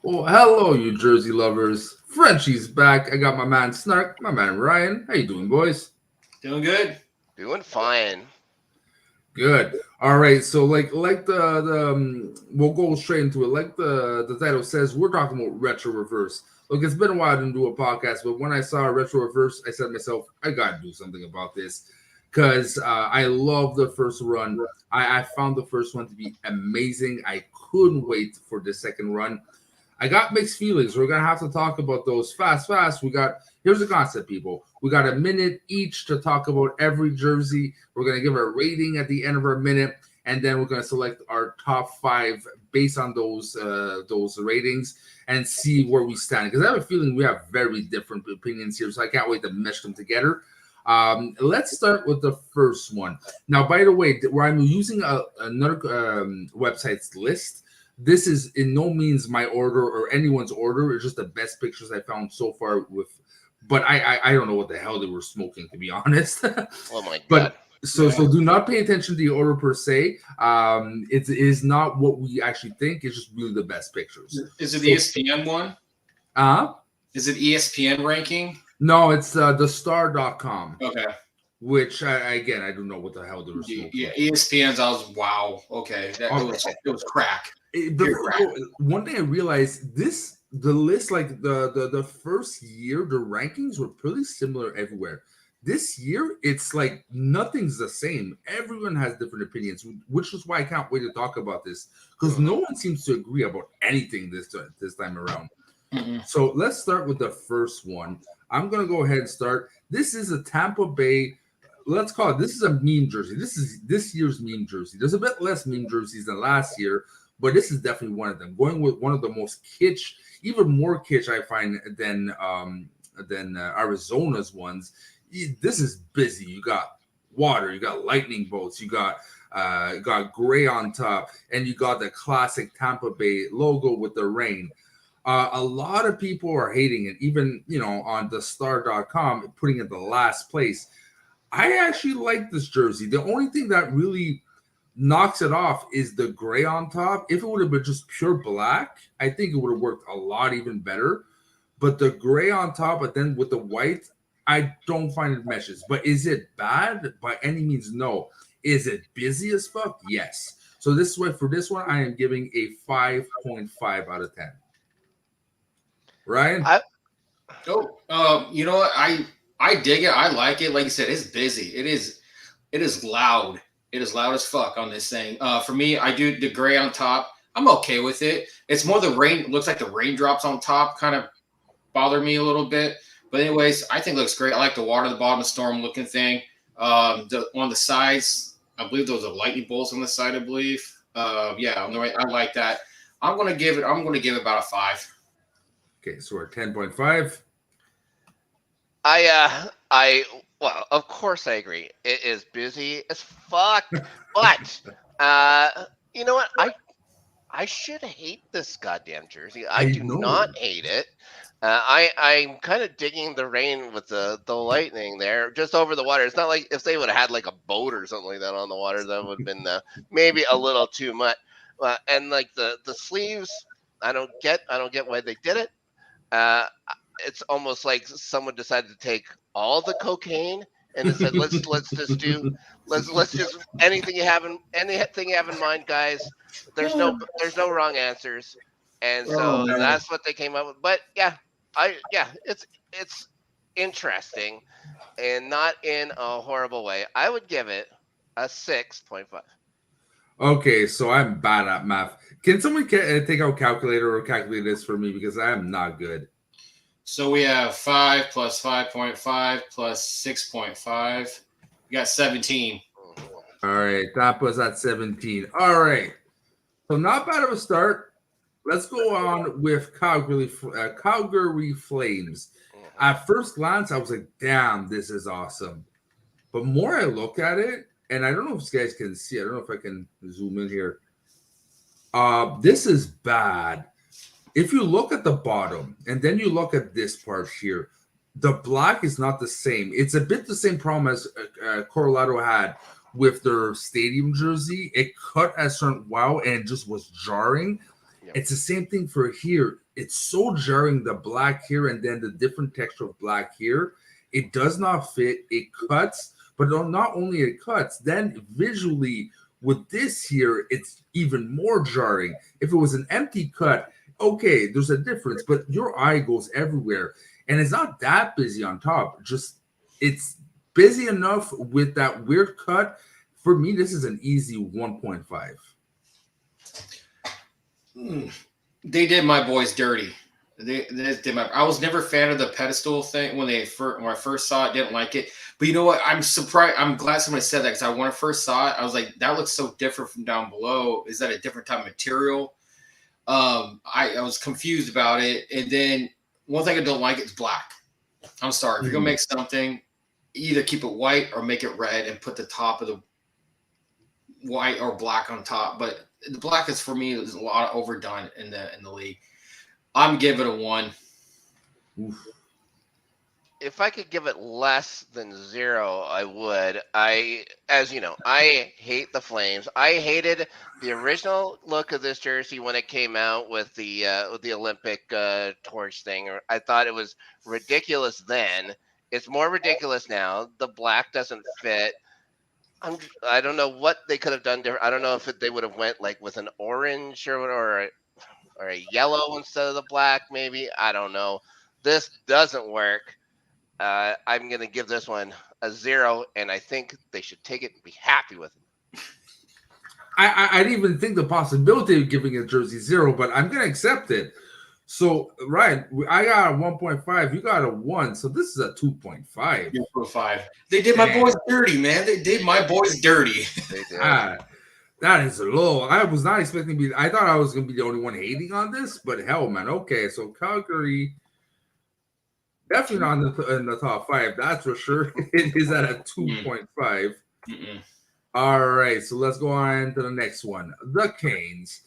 Well, hello, you Jersey lovers. Frenchie's back. I got my man Snark, my man Ryan. How you doing, boys? Doing good. Doing fine. Good. All right. So, like we'll go straight into it. Like the title says, we're talking about retro reverse. Look, it's been a while I didn't do a podcast, but when I saw retro reverse, I said to myself, I gotta do something about this because I love the first run. I found the first one to be amazing. I couldn't wait for the second run. I got mixed feelings. We're gonna have to talk about those fast. Here's the concept, people. We got a minute each to talk about every jersey. We're gonna give a rating at the end of our minute, and then we're gonna select our top five based on those ratings and see where we stand. Because I have a feeling we have very different opinions here, so I can't wait to mesh them together. Let's start with the first one. Now, by the way, where I'm using another website's list, this is in no means my order or anyone's order. It's just the best pictures I found so far with, but I don't know what the hell they were smoking, to be honest. Oh my god. But so Yeah. do not pay attention to the order per se. It is not what we actually think. It's just really the best pictures. Is it So, ESPN one? uh Is it ESPN ranking? no, it's thestar.com, Okay. which again I don't know what the hell they were Yeah, smoking. ESPN's. I was wow. Okay, that Oh, it was crack. Pure crack. one thing I realized the list, like the first year, the rankings were pretty similar everywhere. This year, it's like nothing's the same. Everyone has different opinions, which is why I can't wait to talk about this because no Mhm. one seems to agree about anything this time around. Mm-mm. So let's start with the first one. I'm gonna go ahead and start. This is a Tampa Bay. Let's call it. This is a meme jersey. This is this year's meme jersey. There's a bit less meme jerseys than last year, but this is definitely one of them. Going with one of the most kitsch, even more kitsch I find than Arizona's ones. This is busy. You got water. You got lightning bolts. You got gray on top, and you got the classic Tampa Bay logo with the rain. A lot of people are hating it, even on the star.com, putting it the last place. I actually like this jersey. The only thing that really knocks it off is the gray on top. If it would have been just pure black, I think it would have worked a lot even better. But the gray on top, but then with the white, I don't find it meshes. But is it bad? By any means, no. Is it busy as fuck? Yes. So this way, for this one, I am giving a 5.5 out of 10. Ryan? I Oh, you know what? I dig it. I like it. Like you said, it's busy. It is. It is loud. It is loud as fuck on this thing. For me, I do the gray on top. I'm okay with it. It's more the rain. Looks like the raindrops on top kind of bother me a little bit. But anyways, I think it looks great. I like the water at the bottom, the storm looking thing. On the sides, I believe those are lightning bolts on the side. I believe. Yeah, on the right. I like that. I'm gonna give it. I'm gonna give it about a five. Okay, so we're at 10.5. I well, of course I agree. It is busy as fuck. But uh you know what? I should hate this goddamn jersey. I I do know. not hate it. I'm kind of digging the rain with the lightning there, just over the water. It's not like if they would have had like a boat or something like that on the water, that would have been maybe a little too much. And like the sleeves, I don't get why they did it. Uh, it's almost like someone decided to take all the cocaine and it said let's just anything you have in mind, guys. There's no wrong answers, and Oh so man. that's what they came up with. But yeah, it's interesting and not in a horrible way. I would give it a 6.5. Okay, so I'm bad at math. Can someone take out calculator or calculate this for me because I am not good. So we have 5 plus 5.5 plus 6.5. We got 17. All right, that was at 17. All right, so not bad of a start. Let's go on with Calgary Flames. At first glance, I was like, "Damn, this is awesome." But more I look at it, and I don't know if you guys can see. I don't know if I can zoom in here. This is bad. If you look at the bottom and then you look at this part here, the black is not the same. It's a bit the same problem as Colorado had with their stadium jersey. It cut a certain wow and it just was jarring. It's the same thing for here. It's so jarring, the black here and then the different texture of black here. It does not fit. It cuts, but not only it cuts, then visually with this here, it's even more jarring. If it was an empty cut, okay, there's a difference, but your eye goes everywhere. And it's not that busy on top. Just it's busy enough with that weird cut. For me, this is an easy 1.5. They did my boys dirty. They did my. I was never a fan of the pedestal thing when I first saw it. Didn't like it, but you know what? I'm surprised. I'm glad somebody said that because when I first saw it, I was like, that looks so different from down below. Is that a different type of material? I was confused about it, and then one thing I don't like is black. I'm sorry. If you're gonna make something, either keep it white or make it red and put the top of the white or black on top. But the black is for me is a lot overdone in the league. I'm giving it a 1. Oof. If I could give it less than 0, I would. As you know, I hate the Flames. I hated the original look of this jersey when it came out with the Olympic torch thing. I thought it was ridiculous then. It's more ridiculous now. The black doesn't fit. I don't know what they could have done different. I don't know if they would have went like with an orange or a yellow instead of the black, maybe. I don't know. This doesn't work. I'm going to give this one a 0, and I think they should take it and be happy with it. I didn't even think the possibility of giving a jersey 0, but I'm going to accept it. So, Ryan, I got a 1.5. You got a 1. So this is a 2.5. 2.5. They did my boys dirty, man. They did my boys dirty. They did. That is low. I was not expecting to be. I thought I was going to be the only one hating on this, but hell, man. Okay, so Calgary, definitely not in the top 5. That's for sure. It is at a 2.5. All right, so let's go on to the next one. The Canes.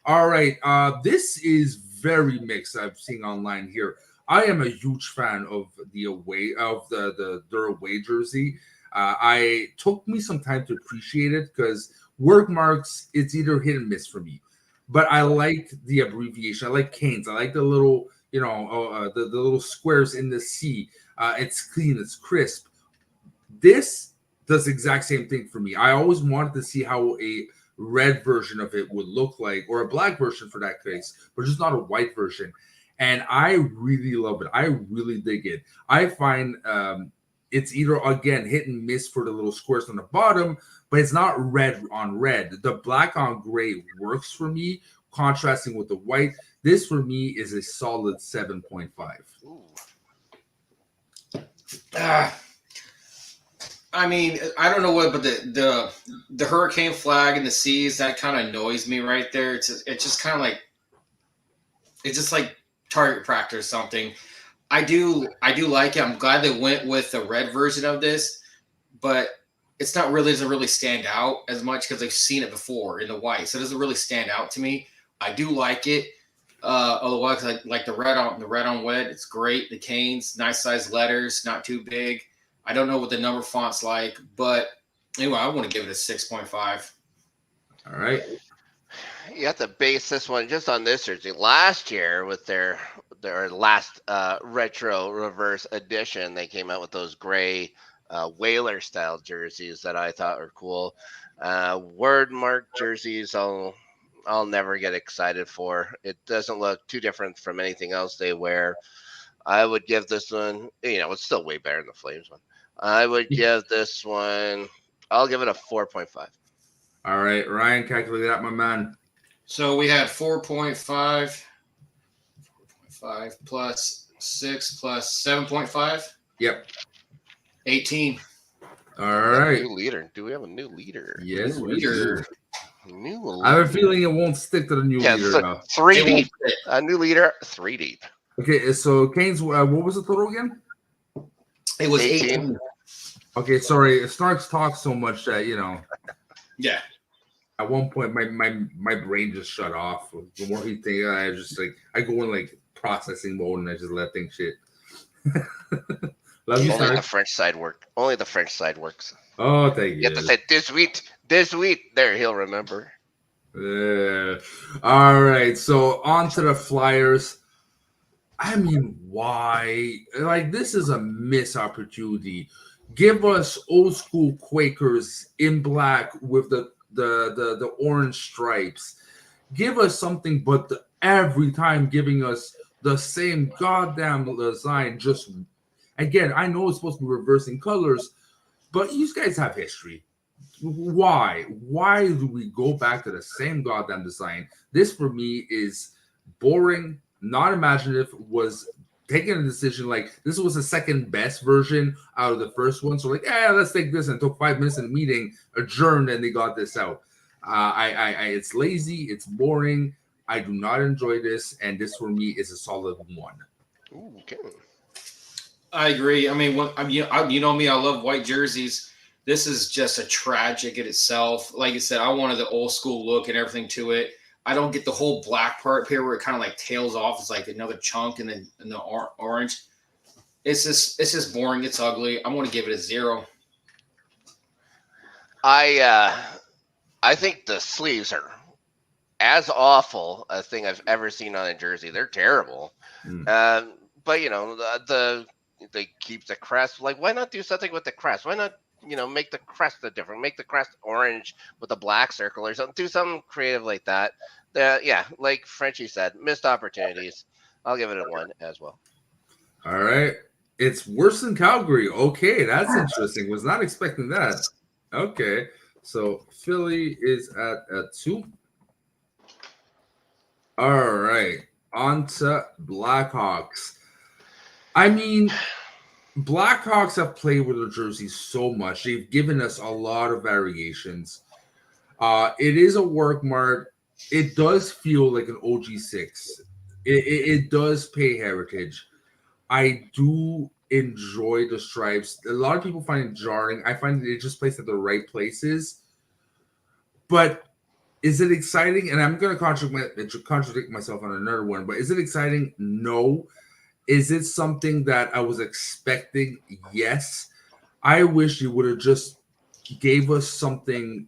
All right, this is very mixed. I've seen online here. I am a huge fan of the their away jersey. I took me some time to appreciate it because work marks, it's either hit and miss for me. But I like the abbreviation. I like Canes. I like the little, the little squares in the C. It's clean. It's crisp. This does the exact same thing for me. I always wanted to see how a red version of it would look like, or a black version for that case, but just not a white version. And I really love it. I really dig it. I find it's either, again, hit and miss for the little squares on the bottom, but it's not red on red. The black on gray works for me, contrasting with the white. This, for me, is a solid 7.5. I mean, I don't know what, but the hurricane flag and the seas, that kind of annoys me right there. It's just kind of like, it's just like target practice or something. I do like it. I'm glad they went with the red version of this, but it's not really, doesn't really stand out as much because I've seen it before in the white, so it doesn't really stand out to me. I do like it. Otherwise, like the red on wet, it's great. The Canes, nice size letters, not too big. I don't know what the number font's like, but anyway, I want to give it a 6.5. All right. You have to base this one just on this jersey. Last year, with their last retro reverse edition, they came out with those gray Whaler style jerseys that I thought were cool. Word mark jerseys, I'll never get excited for. It doesn't look too different from anything else they wear. I would give this one, it's still way better than the Flames one. I would give this one, I'll give it a 4.5. All right, Ryan, calculate that, my man. So we had 4.5 plus 6 plus 7.5. Yep. 18. All right. New leader. Do we have a new leader? Yes, New leader. New leader. I have a feeling it won't stick to the new leader. So 3 deep. A new leader, 3 deep. Okay, so Canes, what was the total again? It was 18. Okay, sorry. Starks talk so much that, Yeah. At one point, my brain just shut off. The more he thinks, I just I go in processing mode and I just let things shit. Love you, Only Starks. the French side work. Only the French side works. Oh, thank you. You have to say this week. There, he'll remember. All right, so on to the Flyers. I mean, why? Like, this is a missed opportunity. Give us old school Quakers in black with the orange stripes. Give us something, but every time giving us the same goddamn design. Just again, I know it's supposed to be reversing colors, but you guys have history. Why? Why do we go back to the same goddamn design? This for me is boring, not imaginative. Was taking a decision like this was the second best version out of the first one. So like, yeah, let's take this, and took 5 minutes in the meeting, adjourned, and they got this out. It's lazy, it's boring. I do not enjoy this, and this for me is a solid one. Ooh, okay. I agree. I mean, you know me, I love white jerseys. This is just a tragic in itself. Like I said, I wanted the old school look and everything to it. I don't get the whole black part here where it kind of like tails off. It's like another chunk and then the orange. It's just boring. It's ugly. I'm going to give it a 0. I think the sleeves are as awful a thing I've ever seen on a jersey. They're terrible. But you know, they keep the crest. Like, why not do something with the crest? Why not, make the crest different? Make the crest orange with a black circle or something. Do something creative like that. Yeah, like Frenchie said, missed opportunities. I'll give it a 1 as well. All right. It's worse than Calgary. Okay, that's interesting. Was not expecting that. Okay. So Philly is at a 2. All right. On to Blackhawks. I mean, Blackhawks have played with their jerseys so much. They've given us a lot of variations. It is a work mark. It does feel like an OG6. It does pay heritage. I do enjoy the stripes. A lot of people find it jarring. I find it just placed at the right places. But is it exciting? And I'm going to contradict myself on another one. But is it exciting? No. Is it something that I was expecting? Yes. I wish you would have just gave us something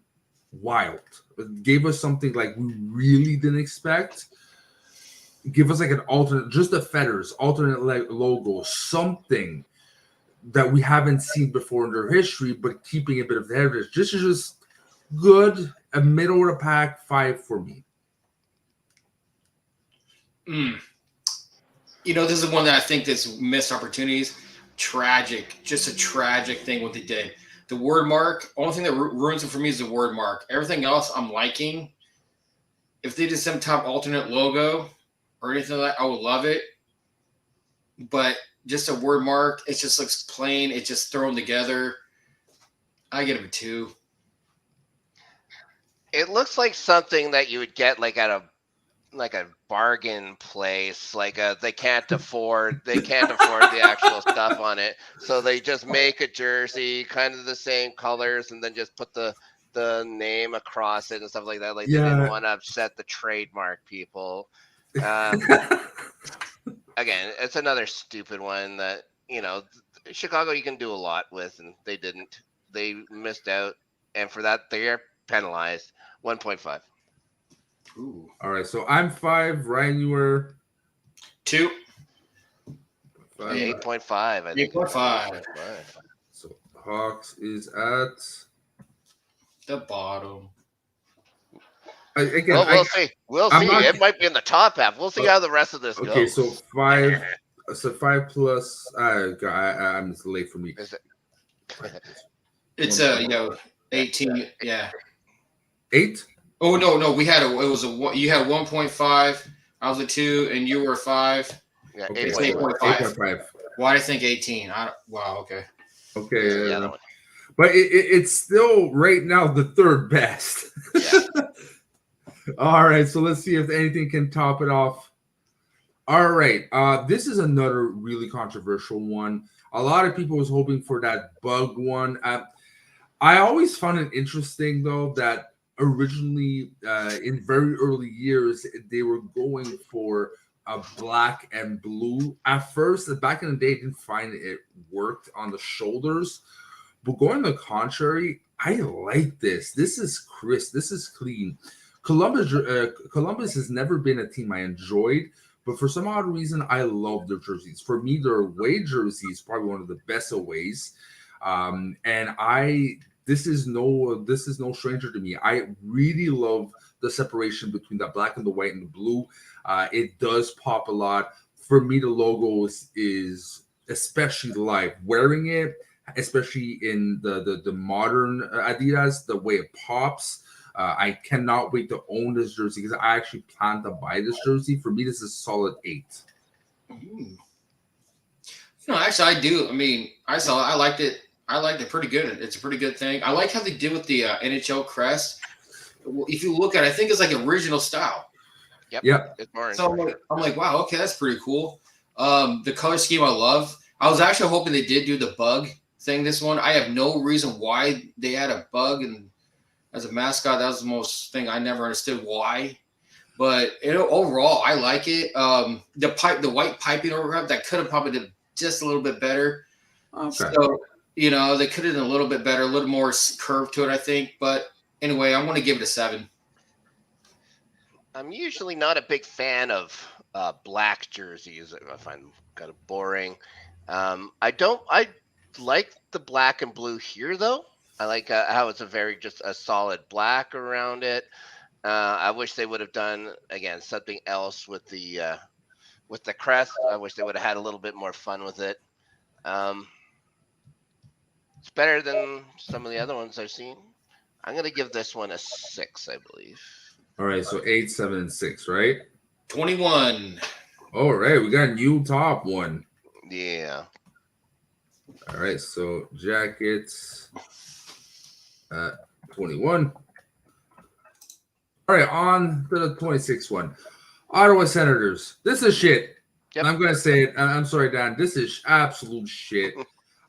wild. Gave us something like we really didn't expect. Give us like an alternate, just the feathers, alternate logo, something that we haven't seen before in their history, but keeping a bit of the heritage. This is just good, a middle of the pack 5 for me. This is one that I think that's missed opportunities. Tragic, just a tragic thing what they did. The word mark, only thing that ruins it for me is the word mark. Everything else I'm liking. If they did some type alternate logo or anything like that, I would love it. But just a word mark, it just looks plain. It's just thrown together. I get it a 2. It looks like something that you would get like at a bargain place. Like they can't afford the actual stuff on it, so they just make a jersey kind of the same colors and then just put the name across it and stuff like that. Like they didn't want to upset the trademark people. Again, it's another stupid one that Chicago you can do a lot with, and they didn't. They missed out, and for that they are penalized. 1.5. Ooh. All right, so I'm 5. Ryan, you were 2. 8.5. I think 8.5. So Hawks is at the bottom. Again, we'll see. We'll see. It might be in the top half. We'll see how the rest of this goes. Okay, so 5. So 5 plus. I'm just late for me. Is it? It's 18. Yeah. 8. Oh no, we had you had 1.5. I was a 2, and you were a 5. Yeah, okay, 8.5. Why do I think 18? Wow. Okay. Okay. Yeah, but it's still right now the third best. Yeah. All right, so let's see if anything can top it off. All right, this is another really controversial one. A lot of people was hoping for that bug one. I always found it interesting, though, that originally in very early years, they were going for a black and blue. At first, back in the day, I didn't find it worked on the shoulders. But going the contrary, I like this. This is crisp. This is clean. Columbus has never been a team I enjoyed, but for some odd reason, I love their jerseys. For me, their away jersey is probably one of the best aways, and this is no stranger to me. I really love the separation between the black and the white and the blue. It does pop a lot. For me, the logo is especially live. Wearing it, especially in the modern Adidas, the way it pops. I cannot wait to own this jersey because I actually plan to buy this jersey. For me, this is a solid 8. No, actually, I do. I mean, I saw it. I liked it. I liked it pretty good. It's a pretty good thing. I like how they did with the NHL crest. If you look at it, I think it's like original style. Yep. It's orange. So I'm like, wow, okay, that's pretty cool. The color scheme I love. I was actually hoping they did do the bug thing this one. I have no reason why they had a bug, and as a mascot, that was the most thing I never understood why. But overall, I like it. The white piping overlap, that could have probably did just a little bit better. Okay. So, they could have done a little bit better, a little more curve to it, I think. But anyway, I'm going to give it a 7. I'm usually not a big fan of black jerseys. I find them kind of boring. I like the black and blue here, though. I like how it's just a solid black around it. I wish they would have done, again, something else with the crest. I wish they would have had a little bit more fun with it. It's better than some of the other ones I've seen. I'm going to give this one a 6, I believe. All right, so 8, 7, and 6, right? 21. All right, we got a new top one. Yeah. All right, so jackets at 21. All right, on to the 26th one. Ottawa Senators. This is shit. Yep. I'm going to say it. I'm sorry, Dan. This is absolute shit.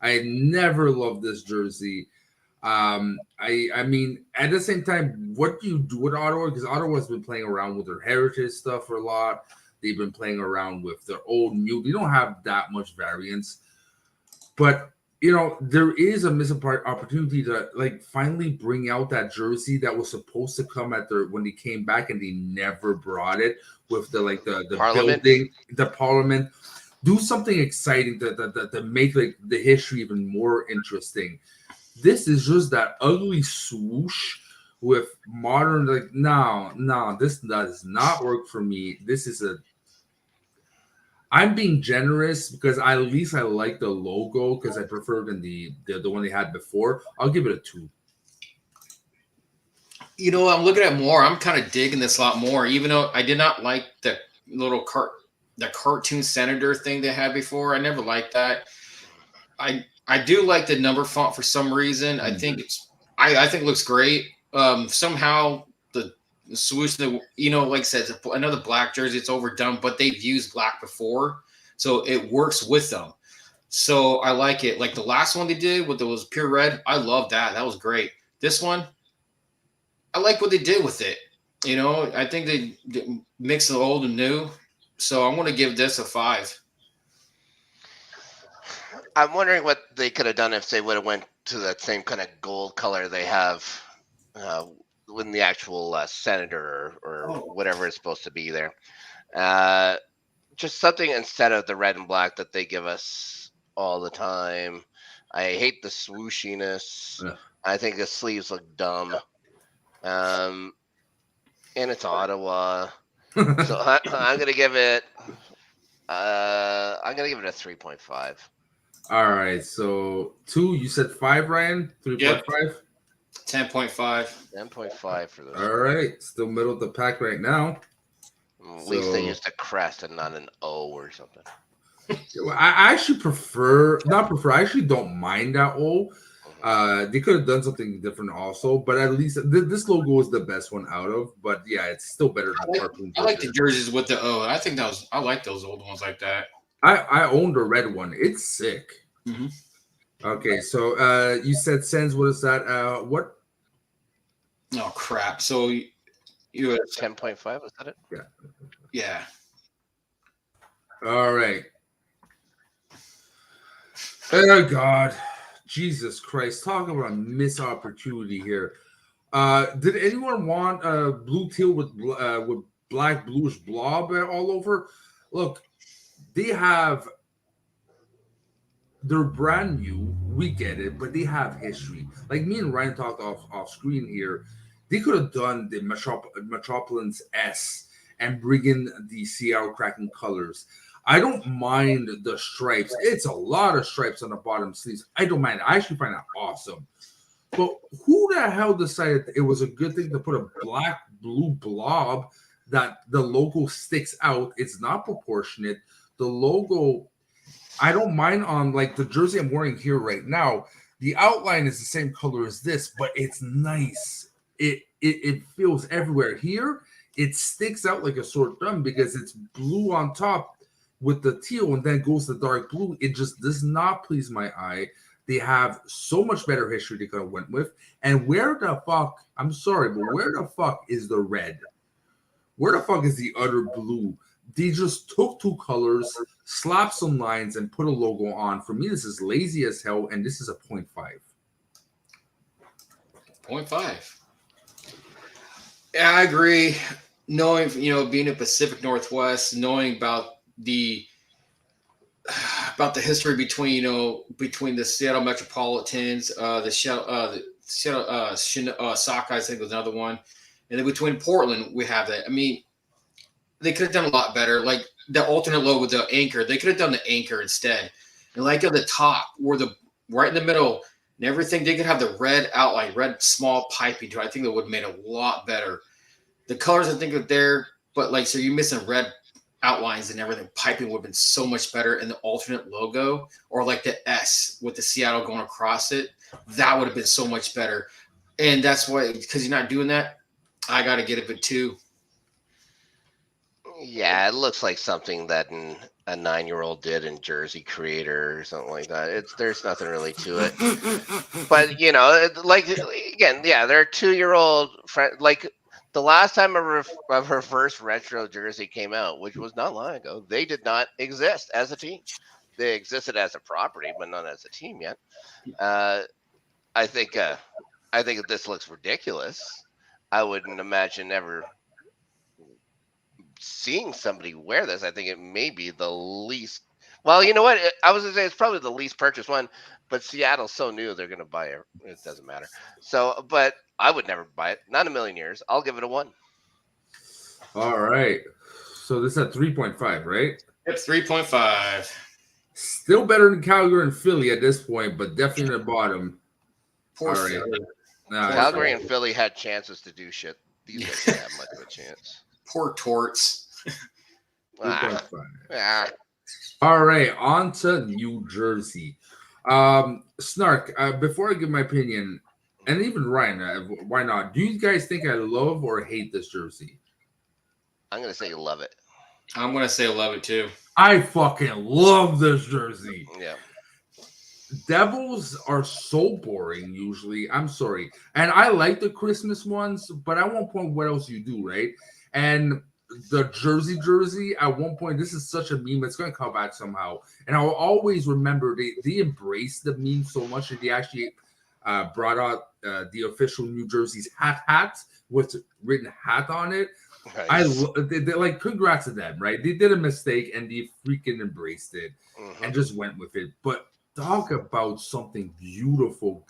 I never loved this jersey. I mean, at the same time, what do you do with Ottawa? Because Ottawa's been playing around with their heritage stuff for a lot. They've been playing around with their old new. They don't have that much variance, but there is a missed opportunity to finally bring out that jersey that was supposed to come when they came back and they never brought it with the Parliament. building, the Parliament. Do something exciting to make the history even more interesting. This is just that ugly swoosh with modern, no, this does not work for me. I'm being generous because at least I like the logo because I prefer than the one they had before. I'll give it a 2. I'm looking at more. I'm kind of digging this a lot more, even though I did not like the little the cartoon senator thing they had before. I never liked that. I do like the number font for some reason. I think I think it looks great. Somehow the swoosh, like I said, it's another black jersey. It's overdone, but they've used black before, so it works with them. So I like it. Like the last one they did with those pure red, I love that. That was great. This one, I like what they did with it. I think they mixed the old and new. So I'm going to give this a 5. I'm wondering what they could have done if they would have went to that same kind of gold color they have in the actual senator or whatever it's supposed to be there. Just something instead of the red and black that they give us all the time. I hate the swooshiness. Yeah. I think the sleeves look dumb. And it's Ottawa. So I'm gonna give it. I'm gonna give it a 3.5. All right, so 2. You said 5, Ryan. 3.5. Yep. 10.5. 10.5 for those. All right, still middle of the pack right now. At least they used a crest and not an O or something. I actually I actually don't mind that O. They could have done something different also, but at least this logo is the best one out of. But yeah, it's still better than cartoon. I like the jerseys with the O. I think I like those old ones like that. I own the red one. It's sick. Mm-hmm. Okay, so you said Sens. What is that? What? Oh crap! So you had 10.5. Was that it? Yeah. All right. Oh God, Jesus Christ! Talk about a missed opportunity here. Did anyone want a blue teal with black bluish blob all over? Look, they have. They're brand new. We get it, but they have history. Like me and Ryan talked off screen here. They could have done the Metropolis S and bring in the Seattle Kraken colors. I don't mind the stripes. It's a lot of stripes on the bottom sleeves. I don't mind. I actually find that awesome. But who the hell decided it was a good thing to put a black blue blob that the logo sticks out? It's not proportionate. The logo, I don't mind on like the jersey I'm wearing here right now. The outline is the same color as this, but it's nice. It feels everywhere. Here, it sticks out like a sore thumb because it's blue on top with the teal and then goes to dark blue. It just does not please my eye. They have so much better history they could have went with. And where the fuck, I'm sorry, but where the fuck is the red? Where the fuck is the other blue? They just took two colors, slapped some lines, and put a logo on. For me, this is lazy as hell, and this is a 0.5. 0.5. Yeah, I agree. Knowing, being in Pacific Northwest, knowing about the history between the Seattle Metropolitans, the Seattle Sockeyes, I think was another one, and then between Portland we have that. I mean, they could have done a lot better. Like the alternate logo with the anchor, they could have done the anchor instead. And like at the top, where the right in the middle and everything, they could have the red outline, red small piping to it. I think that would have made it a lot better. The colors I think are there, but like so you're missing red outlines and everything. Piping would have been so much better in the alternate logo, or like the S with the Seattle going across it. That would have been so much better. And that's why, because you're not doing that, I got to get it, but 2. Yeah, it looks like something that a 9-year-old did in Jersey Creator or something like that. There's nothing really to it. But like again, yeah, they're 2-year-old friend. Like the last time of her first retro jersey came out, which was not long ago, they did not exist as a team. They existed as a property, but not as a team yet. I think this looks ridiculous. I wouldn't imagine ever seeing somebody wear this. I think it may be the least. Well, you know what? I was gonna say it's probably the least purchased one, but Seattle's so new they're gonna buy it. It doesn't matter. So, but I would never buy it. Not in a million years. I'll give it a 1. All right. So this is at 3.5, right? It's 3.5. Still better than Calgary and Philly at this point, but definitely in the bottom. Poor All right. Philly. Nah, Calgary and Philly had chances to do shit. These guys didn't have much of a chance. Poor Torts. 3.5. All right, on to New Jersey. Snark, before I give my opinion, and even Ryan, why not? Do you guys think I love or hate this jersey? I'm going to say you love it. I'm going to say I love it too. I fucking love this jersey. Yeah. Devils are so boring usually. I'm sorry. And I like the Christmas ones, but at one point, what else you do, right? And the jersey, at one point, this is such a meme. It's going to come back somehow. And I'll always remember they embraced the meme so much that they actually brought out the official New Jersey's hat with written hat on it. Nice. They're like, congrats to them, right? They did a mistake and they freaking embraced it and just went with it. But talk about something beautiful,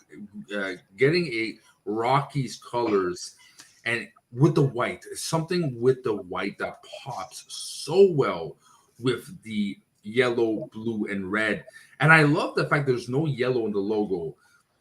getting a Rockies colors and with the white, something with the white that pops so well with the yellow, blue, and red. And I love the fact there's no yellow in the logo.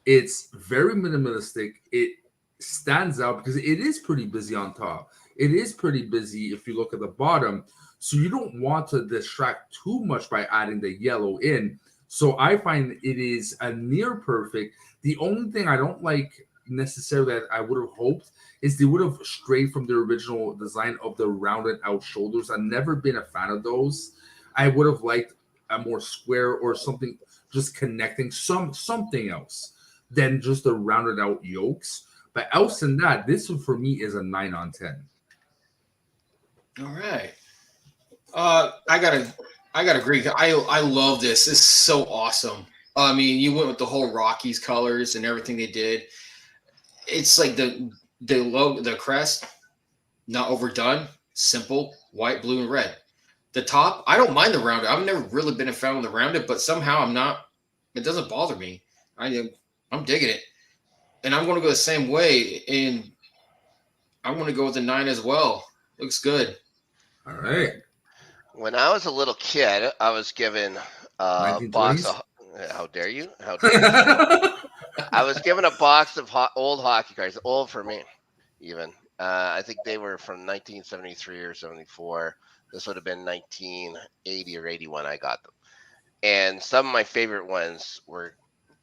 It's very minimalistic. It stands out because it is pretty busy on top. It is pretty busy if you look at the bottom. So you don't want to distract too much by adding the yellow in. So I find it is a near perfect. The only thing I don't like necessarily that I would have hoped is they would have strayed from the original design of the rounded out shoulders. I've never been a fan of those. I would have liked a more square or something just connecting something else than just the rounded out yolks. But else than that, this one for me is a 9 on 10. All right. I gotta agree. I love this. This is so awesome. I mean, you went with the whole Rockies colors and everything they did. It's like the the logo, the crest, not overdone, simple, white, blue, and red. The top, I don't mind the rounded. I've never really been a fan of the rounded, but somehow I'm not. It doesn't bother me. I'm digging it, and I'm going to go the same way. And I'm going to go with the 9 as well. Looks good. All right. When I was a little kid, I was given a box 1920s. of. How dare you? How dare you? I was given a box of old hockey cards, old for me, even. I think they were from 1973 or 74. This would have been 1980 or 81. I got them, and some of my favorite ones were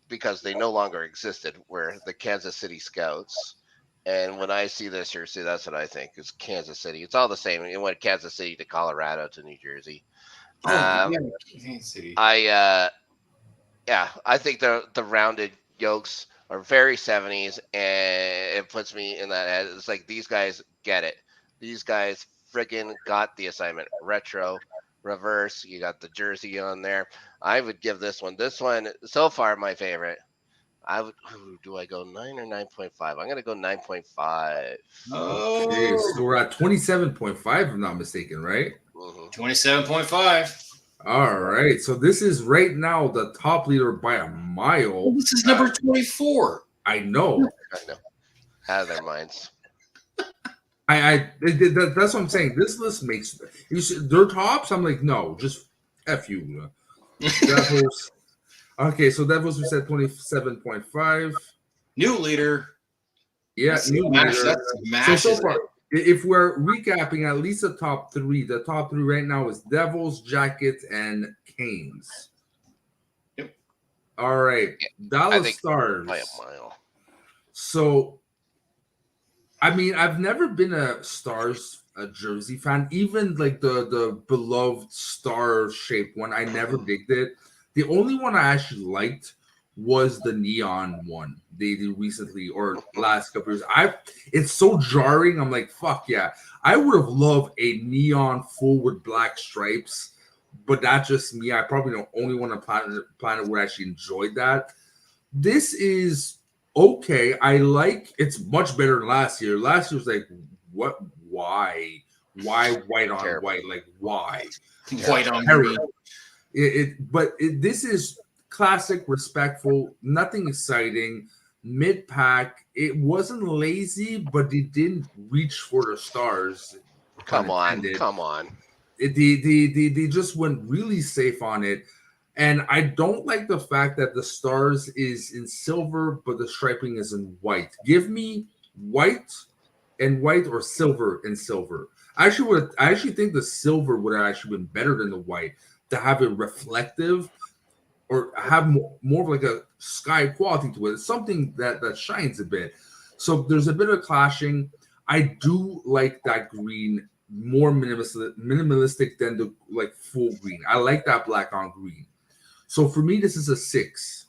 because they no longer existed. Were the Kansas City Scouts. And when I see this jersey, that's what I think is Kansas City. It's all the same. It went Kansas City to Colorado to New Jersey. Oh, Um, yeah, Kansas City. Yeah, I think the rounded yolks are very 70s, and it puts me in that head. It's like these guys get it. These guys friggin' got the assignment. Retro, reverse. You got the jersey on there. I would give this one so far my favorite. Do I go 9 or 9.5? I'm gonna go 9.5. Okay, Oh, so we're at 27.5, if I'm not mistaken, right? 27.5. All right. So this is right now the top leader by a mile. Oh, this is number 24. I know. I know. Out of their minds. That's what I'm saying. This list makes their tops. I'm like, no, just F you. Devils. Okay, so Devils we said 27.5. New leader. Yeah, That's new leader. So smashes far, if we're recapping at least the top three right now is Devils, Jackets, and Canes. Yep. All right, Dallas Stars. By a mile. So, I mean, I've never been a Stars jersey fan. Even like the beloved star shaped one, I never digged it. The only one I actually liked was the neon one they did recently or last couple years. It's so jarring. I'm like, fuck yeah. I would have loved a neon full with black stripes, but that's just me. I probably the only one on planet would actually enjoyed that. This is okay. I like it's much better than last year. Last year was like, what? Why white on Terrible. white? Like why? White on green. This is classic, respectful, nothing exciting, mid pack. It wasn't lazy, but it didn't reach for the stars. Come on. They just went really safe on it. And I don't like the fact that the stars is in silver, but the striping is in white. Give me white and white or silver and silver. I actually think the silver would have actually been better than the white to have it reflective or have more of like a sky quality to it. It's something that shines a bit. So there's a bit of clashing. I do like that green more minimalistic than the like full green. I like that black on green. So for me, this is a 6.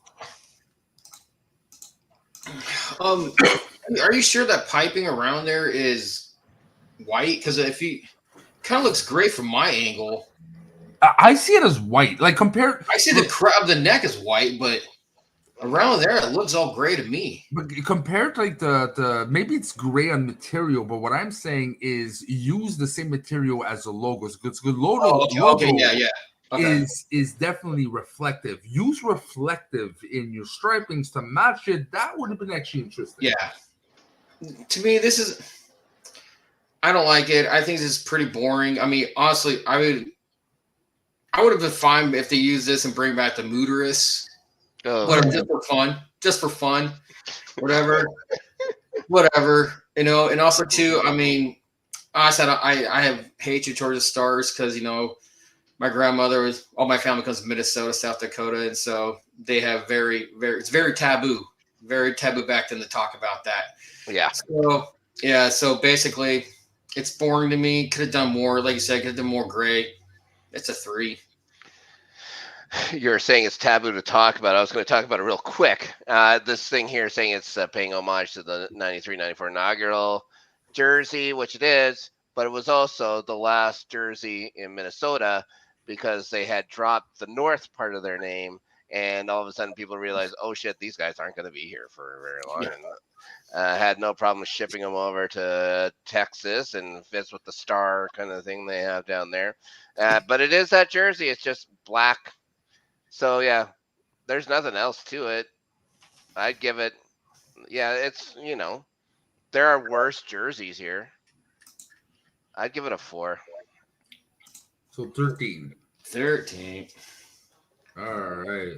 Are you sure that piping around there is white? Because if you kind of looks great from my angle. I see it as white. Like compared, I see the crowd of the neck is white, but around there it looks all gray to me. But compared to like the maybe it's gray on material, but what I'm saying is use the same material as the logos. Because the logo, Okay, yeah. Okay. is definitely reflective. Use reflective in your stripings to match it. That would have been actually interesting. Yeah. To me, I don't like it. I think this is pretty boring. I mean, honestly, I would have been fine if they use this and bring back the Mooterus. Whatever, just for fun, whatever. And also too, I mean, I said I have hatred towards the Stars because my grandmother all my family comes from Minnesota, South Dakota, and so they have it's very taboo back then to talk about that. Yeah. So basically, it's boring to me. Could have done more, like you said, could have done more gray. It's a 3. You're saying it's taboo to talk about. I was going to talk about it real quick. This thing here saying it's paying homage to the 93-94 inaugural jersey, which it is, but it was also the last jersey in Minnesota because they had dropped the north part of their name and all of a sudden people realize, oh shit, these guys aren't going to be here for very long. Yeah. And had no problem shipping them over to Texas and fits with the star kind of thing they have down there. But it is that jersey. It's just black. So yeah, there's nothing else to it. I'd give it. Yeah, it's there are worse jerseys here. I'd give it a 4. So 13. 13. All right.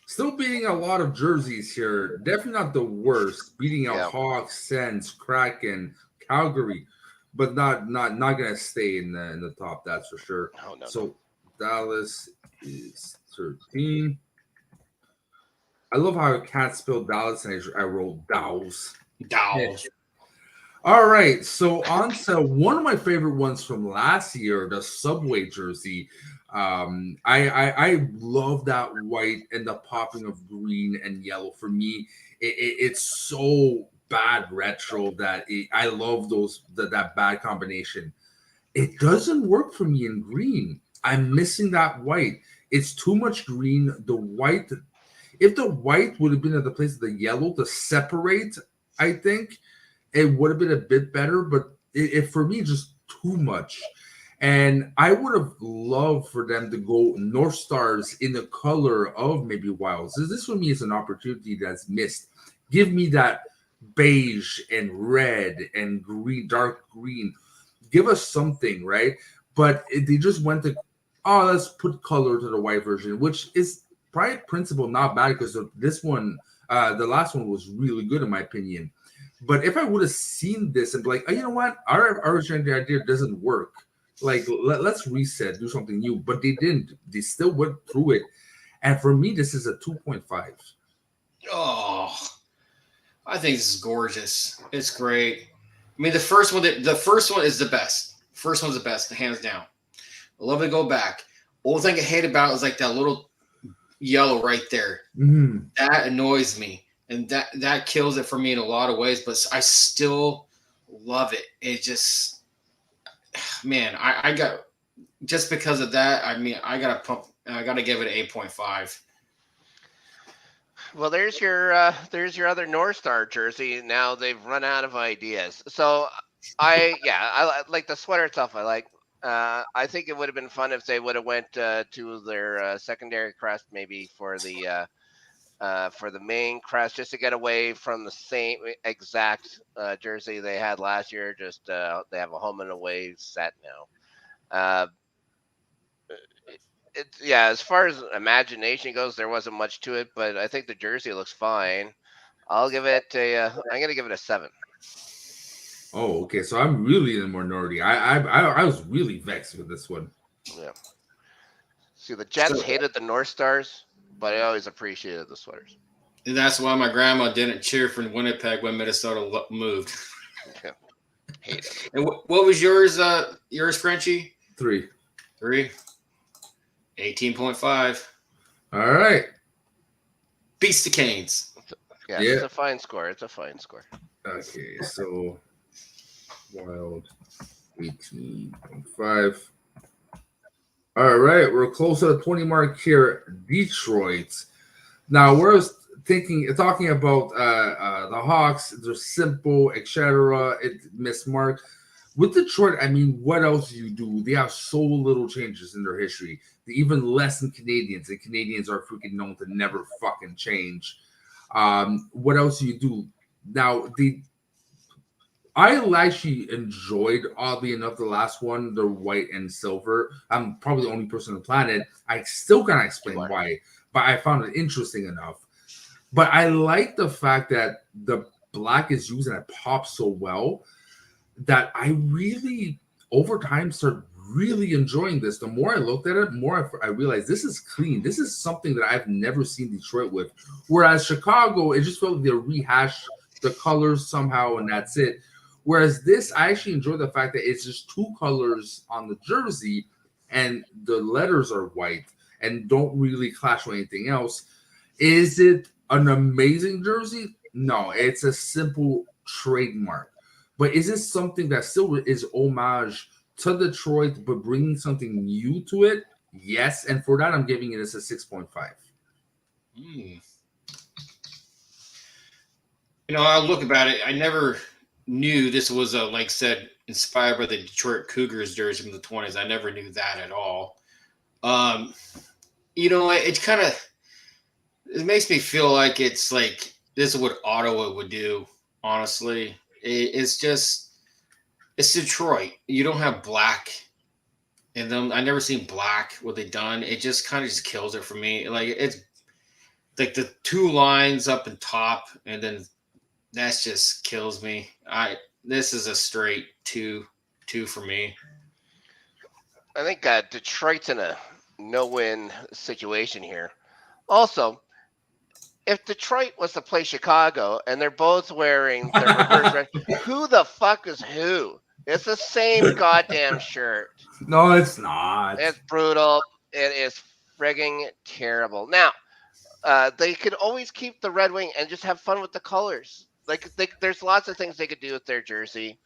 Still beating a lot of jerseys here. Definitely not the worst. Beating out Yeah. Hawks, Sens, Kraken, Calgary, but not gonna stay in the top. That's for sure. Oh, no. So Dallas is 13. I love how I can't spell Dallas and I wrote Dows. Dowels. All right, so on to one of my favorite ones from last year, the Subway jersey. I love that white and the popping of green and yellow. For me, it's so bad retro that I love that bad combination. It doesn't work for me in green. I'm missing that white. It's too much green. The white, if the white would have been at the place of the yellow to separate, I think it would have been a bit better, but it for me just too much. And I would have loved for them to go North Stars in the color of maybe Wilds. This for me is an opportunity that's missed. Give me that beige and red and green, dark green. Give us something, right? But they just went to, let's put color to the white version, which is by principle not bad because this one, the last one was really good in my opinion. But if I would have seen this and be like, oh, you know what, our original idea doesn't work. Like, let's reset, do something new. But they didn't. They still went through it. And for me, this is a 2.5. Oh, I think this is gorgeous. It's great. I mean, the first one is the best. First one's the best, hands down. I love to go back. Only thing I hate about it is like that little yellow right there. Mm-hmm. That annoys me. And that kills it for me in a lot of ways, but I still love it. It just, man, I got, just because of that, I mean, I got to give it an 8.5. Well, there's your other North Star jersey. Now they've run out of ideas. So I like the sweater itself. I like. I think it would have been fun if they would have went to their secondary crest maybe for the main crest, just to get away from the same exact jersey they had last year. Just they have a home and away set now. As far as imagination goes, there wasn't much to it, but I think the jersey looks fine. I'm gonna give it a 7. Oh, okay. So I'm really in the minority. I was really vexed with this one. Yeah. See, the Jets hated the North Stars, but I always appreciated the sweaters. And that's why my grandma didn't cheer for Winnipeg when Minnesota moved. Yeah. Hate it. And what was yours? Yours, Frenchie? 3. 18.5. All right. Beats the Canes. Yeah, it's a fine score. Okay, so Wild 18.5. All right, we're close to the 20 mark here. Detroit. Now we're talking about the Hawks. They're simple, etc. It missed mark. With Detroit, I mean, what else do you do? They have so little changes in their history. They even less than Canadians. And Canadians are freaking known to never fucking change. What else do you do? Now, I actually enjoyed, oddly enough, the last one, the white and silver. I'm probably the only person on the planet. I still can't explain why, but I found it interesting enough. But I like the fact that the black is used and it pops so well that I really, over time, started really enjoying this. The more I looked at it, more I realized this is clean. This is something that I've never seen Detroit with. Whereas Chicago, it just felt like they rehashed the colors somehow and that's it. Whereas this, I actually enjoy the fact that it's just 2 colors on the jersey and the letters are white and don't really clash with anything else. Is it an amazing jersey? No, it's a simple trademark. But is this something that still is homage to Detroit, but bringing something new to it? Yes. And for that, I'm giving it as a 6.5. You know, I'll look about it. I never knew this was a, like said, inspired by the Detroit Cougars jersey from the 20s. I never knew that at all. You know, it kind of, it makes me feel like it's like this is what Ottawa would do. Honestly, it's just, it's Detroit. You don't have black in them. I never seen black. What they done, it just kind of just kills it for me. Like it's like the two lines up and top, and then that just kills me. This is a straight two for me. I think Detroit's in a no-win situation here. Also, if Detroit was to play Chicago and they're both wearing their reverse red, who the fuck is who? It's the same goddamn shirt. No, it's not. It's brutal. It is frigging terrible. Now, they could always keep the Red Wing and just have fun with the colors. Like there's lots of things they could do with their jersey.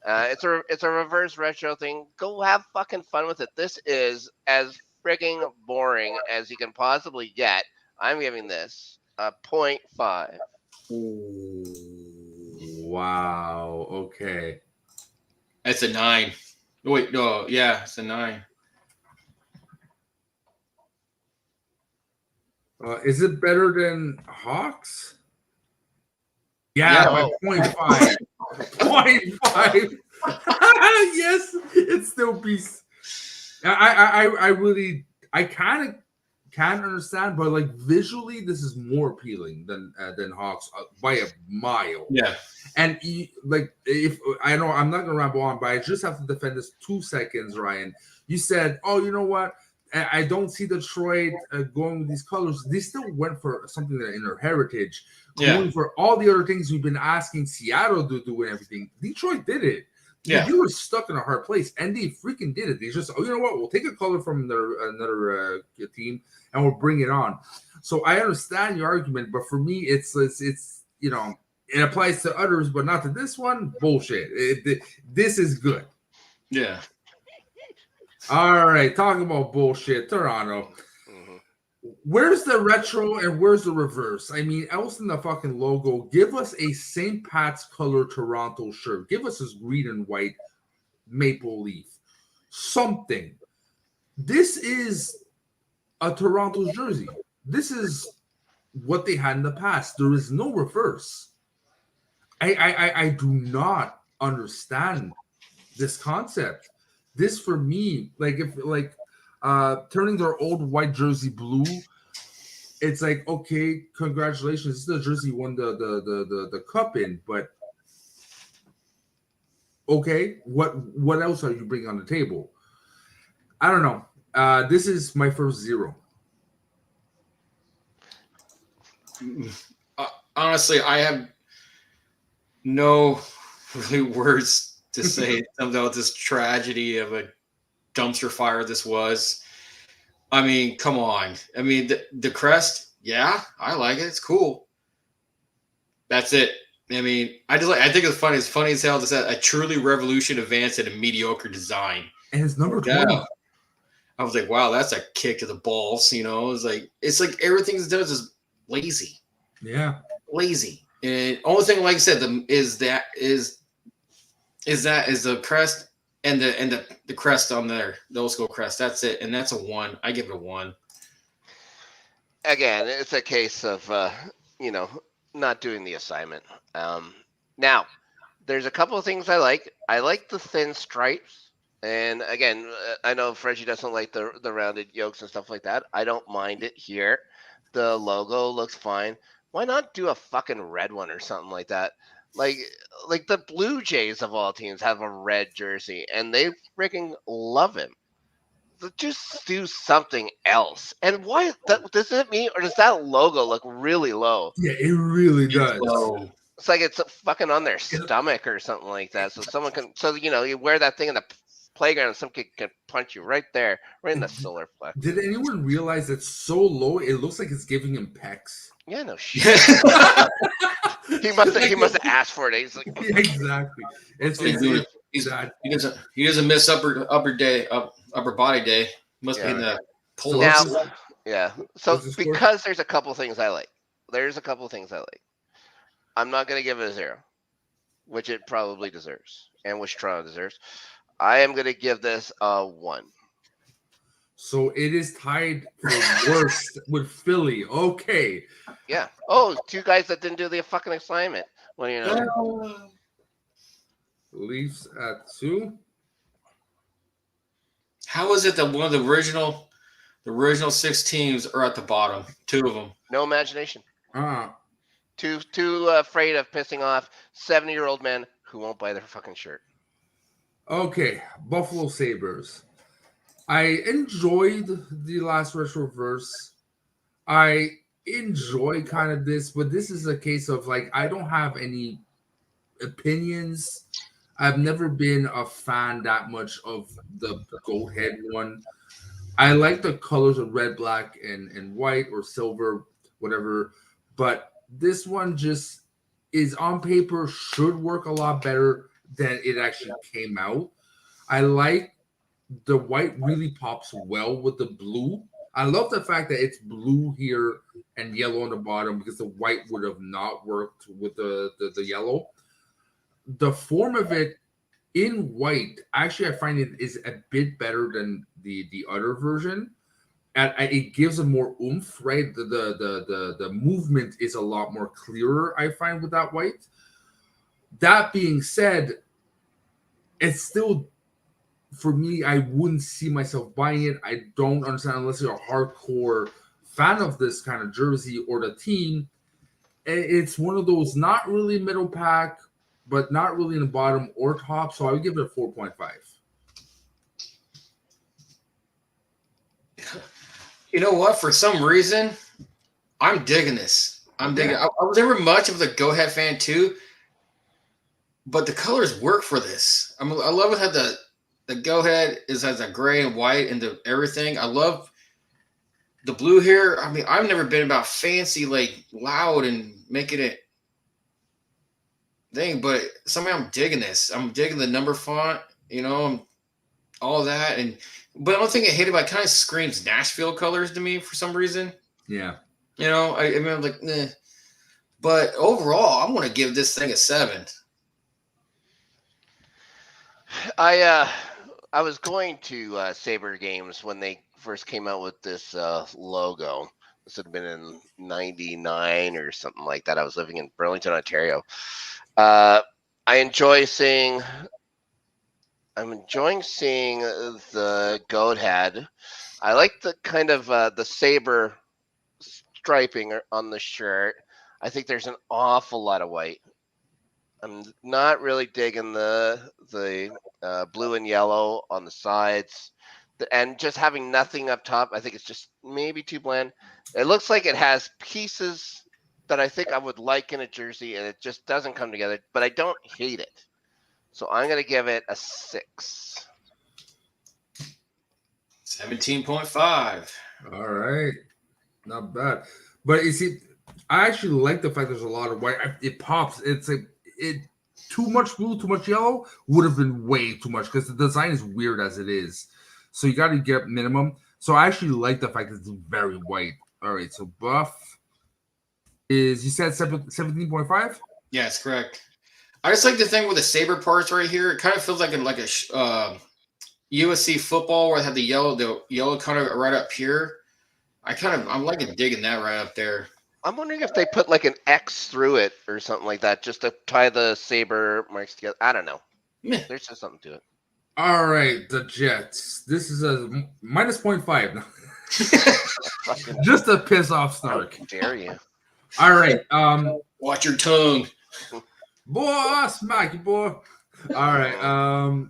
It's a reverse retro thing. Go have fucking fun with it. This is as frigging boring as you can possibly get. I'm giving this a 0.5. Wow. Okay. That's a 9. Wait, no, yeah, it's a 9. Is it better than Hawks? Yeah, by 0.5. 0.5. Yes, it still beats. I really, I kind of can understand, but like visually, this is more appealing than Hawks by a mile. Yeah. And like, if I know I'm not gonna ramble on, but I just have to defend this 2 seconds, Ryan. You said, "Oh, you know what? I don't see Detroit going with these colors." They still went for something that in their heritage, going for all the other things we've been asking Seattle to do and everything. Detroit did it. Yeah, you were stuck in a hard place, and they freaking did it. They just, oh, you know what? We'll take a color from another team, and we'll bring it on. So I understand your argument, but for me, it's you know, it applies to others, but not to this one. Bullshit. This is good. Yeah. All right, talking about bullshit, Toronto. Where's the retro and where's the reverse? I mean, else in the fucking logo, give us a St. Pat's color Toronto shirt. Give us this green and white maple leaf. Something. This is a Toronto jersey. This is what they had in the past. There is no reverse. I do not understand this concept. This for me, like if like turning their old white jersey blue, it's like, okay, congratulations, this is the jersey won the cup in, but okay, what else are you bringing on the table? I don't know. This is my first 0. Honestly, I have no really words to say about this tragedy of a dumpster fire this was. I mean, come on. I mean, the crest, yeah, I like it. It's cool. That's it. I mean, I think it's funny. It's funny as hell to say a truly revolution advance in a mediocre design. And it's number 20. Yeah. I was like, wow, that's a kick to the balls. You know, it's like everything it does is lazy. Yeah, lazy. And only thing, like I said, is the crest and the crest on there, the old school crest. That's it, and that's a 1. I give it a 1. Again, it's a case of not doing the assignment. Now, there's a couple of things I like. I like the thin stripes, and again, I know Frenchie doesn't like the rounded yolks and stuff like that. I don't mind it here. The logo looks fine. Why not do a fucking red one or something like that? Like the Blue Jays of all teams have a red jersey, and they freaking love him. So just do something else. And why does it mean, or does that logo look really low? Yeah, it really does. It's like it's fucking on their stomach or something like that. So someone can, you wear that thing in the playground, and some kid can punch you right there, right in the solar plexus. Did anyone realize it's so low? It looks like it's giving him pecs. Yeah, no shit. He must have asked for it. He's like, yeah, exactly. He doesn't miss upper body day. Must be in the pull. Yeah. So What's the score? because there's a couple things I like. I'm not gonna give it a 0, which it probably deserves, and which Toronto deserves. I am gonna give this a 1. So it is tied for worst with Philly. Okay. Yeah. Oh, 2 guys that didn't do the fucking assignment. Well, you know. Leafs at 2. How is it that one of the original 6 teams are at the bottom? 2 of them. No imagination. Ah, Too afraid of pissing off 70-year-old men who won't buy their fucking shirt. okay. Buffalo Sabres. I enjoyed the last retroverse. I enjoy kind of this, but this is a case of like I don't have any opinions. I've never been a fan that much of the goat head one. I like the colors of red, black, and white or silver, whatever. But this one just is on paper should work a lot better than it actually came out. I like the white really pops well with the blue. I love the fact that it's blue here and yellow on the bottom because the white would have not worked with the yellow. The form of it in white, actually, I find it is a bit better than the other version. And it gives a more oomph, right? The movement is a lot more clearer, I find, with that white. That being said, it's still, for me, I wouldn't see myself buying it. I don't understand unless you're a hardcore fan of this kind of jersey or the team. It's one of those not really middle pack, but not really in the bottom or top. So I would give it a 4.5. You know what? For some reason, I'm digging this. I'm digging. I was never much of the Go Ahead fan too, but the colors work for this. I love it how the Go Ahead has a gray and white and everything. I love the blue here. I mean, I've never been about fancy, like loud and making it thing, but somehow I'm digging this. I'm digging the number font, all that, but I don't think I hate it. But it kind of screams Nashville colors to me for some reason. Yeah. I mean, I'm like, eh. But overall, I'm going to give this thing a 7. I was going to Sabre games when they first came out with this logo. This had been in '99 or something like that. I was living in Burlington, Ontario. I'm enjoying seeing the goat head. I like the kind of the saber striping on the shirt. I think there's an awful lot of white. I'm not really digging the blue and yellow on the sides, and just having nothing up top. I think it's just maybe too bland. It looks like it has pieces that I think I would like in a jersey, and it just doesn't come together. But I don't hate it, so I'm gonna give it a 6. 17.5. All right. Not bad. But you see, I actually like the fact there's a lot of white. It pops. It's like too much blue, too much yellow would have been way too much because the design is weird as it is. So you got to get minimum. So I actually like the fact that it's very white. All right. So buff is, you said 17.5? Yeah, it's correct. I just like the thing with the saber parts right here. It kind of feels like a USC football where they have the yellow kind of right up here. I'm liking digging that right up there. I'm wondering if they put like an X through it or something like that just to tie the saber marks together. I don't know. Meh. There's just something to it. All right, the Jets. This is a minus 0.5. Just to piss off Snark. How dare you? All right. Watch your tongue. Boy, smack you, boy. All right.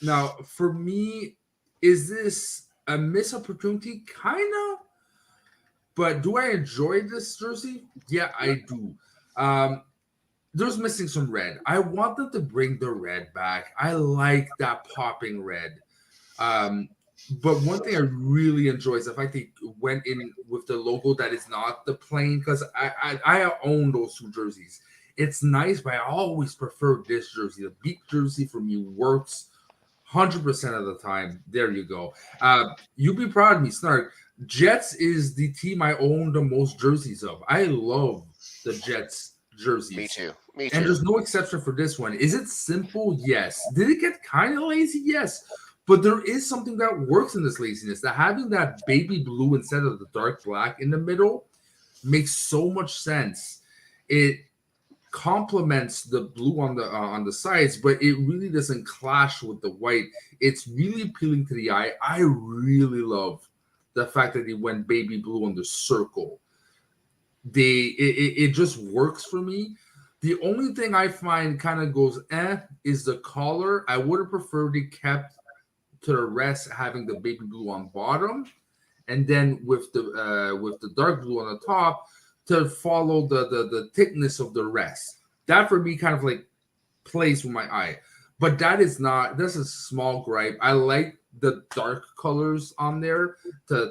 Now, for me, is this a missed opportunity? Kind of. But do I enjoy this jersey? Yeah, I do. There's missing some red. I want them to bring the red back. I like that popping red. But one thing I really enjoy is the fact they went in with the logo that is not the plain, because I own those 2 jerseys. It's nice, but I always prefer this jersey. The beat jersey for me works 100% of the time. There you go. You'd be proud of me, Snark. Jets is the team I own the most jerseys of. I love the Jets jerseys. Me too. Me And too. there's no exception for this one. Is it simple? Yes. Did it get kind of lazy? Yes. But there is something that works in this laziness. That having that baby blue instead of the dark black in the middle makes so much sense. It complements the blue on the sides, but it really doesn't clash with the white. It's really appealing to the eye. I really love the fact that they went baby blue on the circle. It just works for me. The only thing I find kind of goes is the collar. I would have preferred it kept to the rest, having the baby blue on bottom, and then with the dark blue on the top to follow the thickness of the rest. That for me kind of like plays with my eye. But that's a small gripe. I like the dark colors on there to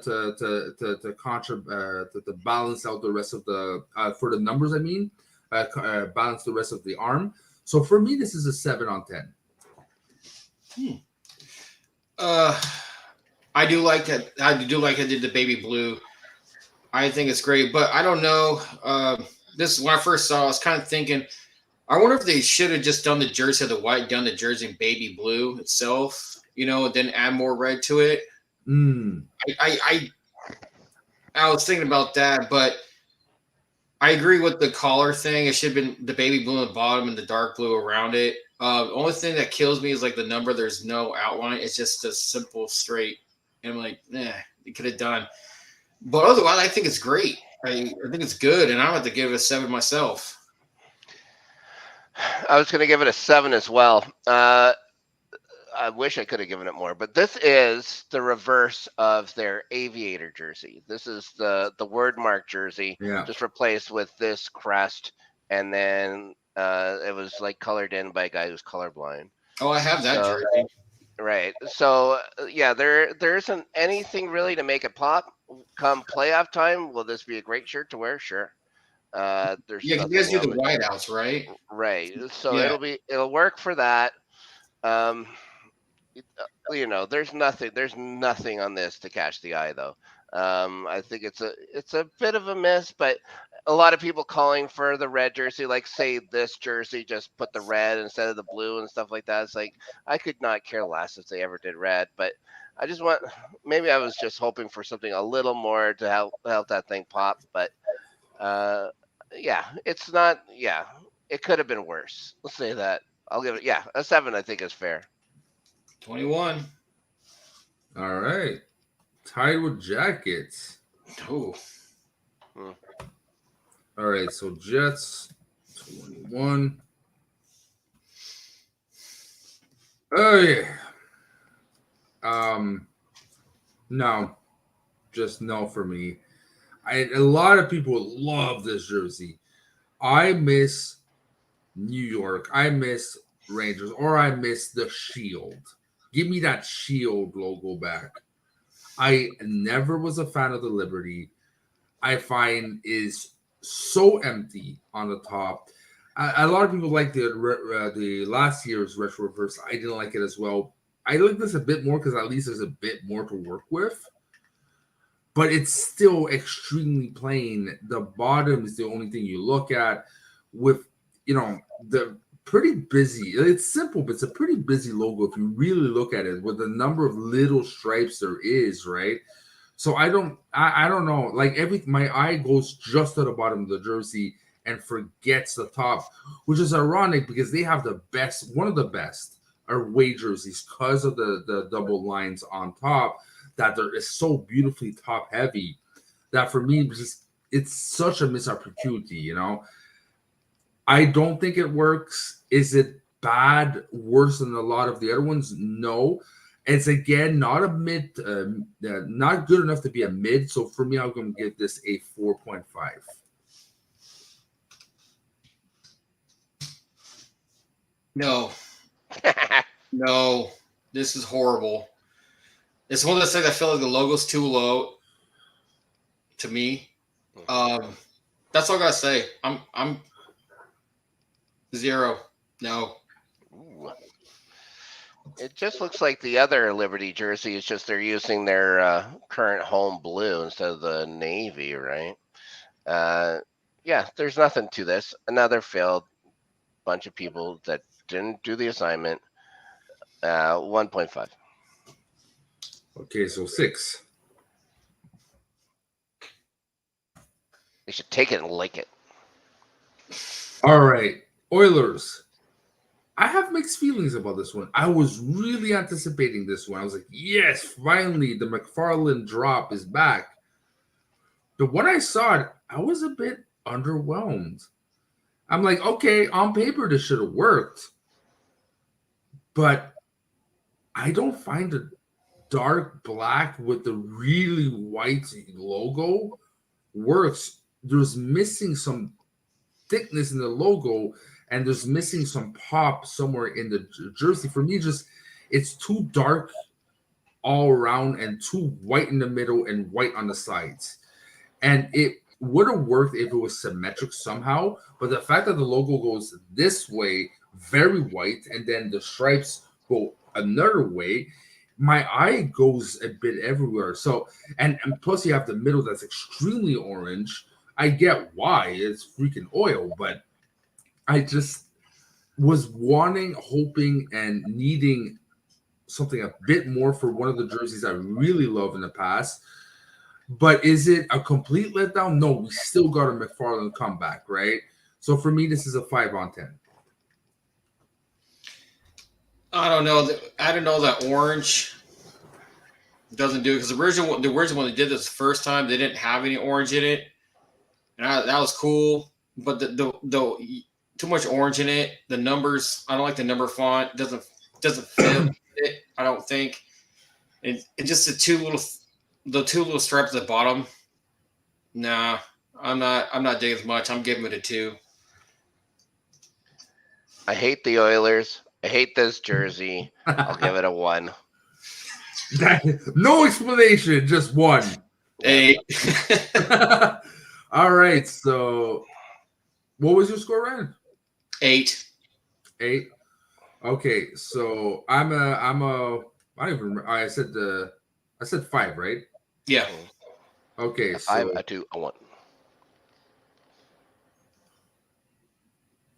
balance out the rest of the for the numbers. I mean, balance the rest of the arm. So for me, this is a 7 on 10. I do like that. I do like I did the baby blue. I think it's great, but I don't know. This when I first saw, I was kind of thinking. I wonder if they should have just done the jersey of the white, done the jersey in baby blue itself, then add more red to it. I was thinking about that, but I agree with the collar thing. It should have been the baby blue on the bottom and the dark blue around it. The only thing that kills me is like the number. There's no outline. It's just a simple straight. And I'm like, you could have done. But otherwise, I think it's great. I think it's good, and I'm going to give it a 7 myself. I was going to give it a 7 as well. I wish I could have given it more, but this is the reverse of their aviator jersey. This is the word mark jersey, just replaced with this crest, and then it was like colored in by a guy who's colorblind. Oh, I have that jersey. Right. So yeah, there isn't anything really to make it pop. Come playoff time, will this be a great shirt to wear? Sure. There's you guys do the whiteouts, right? Right. So it'll work for that. There's nothing on this to catch the eye though. I think it's a bit of a miss, but a lot of people calling for the red jersey, like say this jersey just put the red instead of the blue and stuff like that. It's like I could not care less if they ever did red, but maybe I was just hoping for something a little more to help that thing pop, but it's not. Yeah, it could have been worse. Let's say that. I'll give it a 7. I think is fair. 21. All right. Tied with jackets. Oh. All right. So Jets 21. Oh yeah. No, just no for me. A lot of people love this jersey. I miss New York. I miss Rangers, or I miss the Shield. Give me that Shield logo back. I never was a fan of the Liberty. I find is so empty on the top. A lot of people like the last year's retro reverse. I didn't like it as well. I like this a bit more because at least there's a bit more to work with. But it's still extremely plain. The bottom is the only thing you look at with, the pretty busy. It's simple, but it's a pretty busy logo if you really look at it with the number of little stripes there is, right? So I don't know. Like my eye goes just to the bottom of the jersey and forgets the top, which is ironic because they have one of the best away jerseys because of the double lines on top that there is so beautifully top heavy that for me it's such a missed opportunity, I don't think it works. Is it bad, worse than a lot of the other ones? No. It's again not a mid, not good enough to be a mid. So for me, I'm going to give this a 4.5. No. No. This is horrible. It's one of those things I feel like the logo's too low to me. That's all I gotta say. I'm 0. No. It just looks like the other Liberty jersey. It's just they're using their current home blue instead of the navy, right? Yeah, there's nothing to this. Another failed bunch of people that didn't do the assignment. 1.5. Okay, so 6. They should take it and lick it. All right, Oilers. I have mixed feelings about this one. I was really anticipating this one. I was like, yes, finally, the McFarland drop is back. But when I saw it, I was a bit underwhelmed. I'm like, okay, on paper, this should have worked. But I don't find the dark black with the really white logo works. There's missing some thickness in the logo, and there's missing some pop somewhere in the jersey. For me, just it's too dark all around and too white in the middle and white on the sides. And it would have worked if it was symmetric somehow, but the fact that the logo goes this way, very white, and then the stripes go another way, my eye goes a bit everywhere. So, and plus you have the middle that's extremely orange. I get why it's freaking oil, but I just was wanting, hoping, and needing something a bit more for one of the jerseys I really love in the past. But is it a complete letdown? No, we still got a McFarland comeback, right? So for me, this is a 5 on 10. I don't know. I don't know that orange doesn't do it because the original when they did this the first time, they didn't have any orange in it, and that was cool. But the too much orange in it. The numbers, I don't like the number font. Doesn't fit it. I don't think. It just the two little stripes at the bottom. Nah, I'm not digging as much. I'm giving it a 2. I hate the Oilers. I hate this jersey. I'll give it a 1. No explanation, just 1. 8. All right, so what was your score, Ryan? 8. 8. Okay, so I don't even remember. I said 5, right? Yeah. Okay, A 5, so a 2, a 1.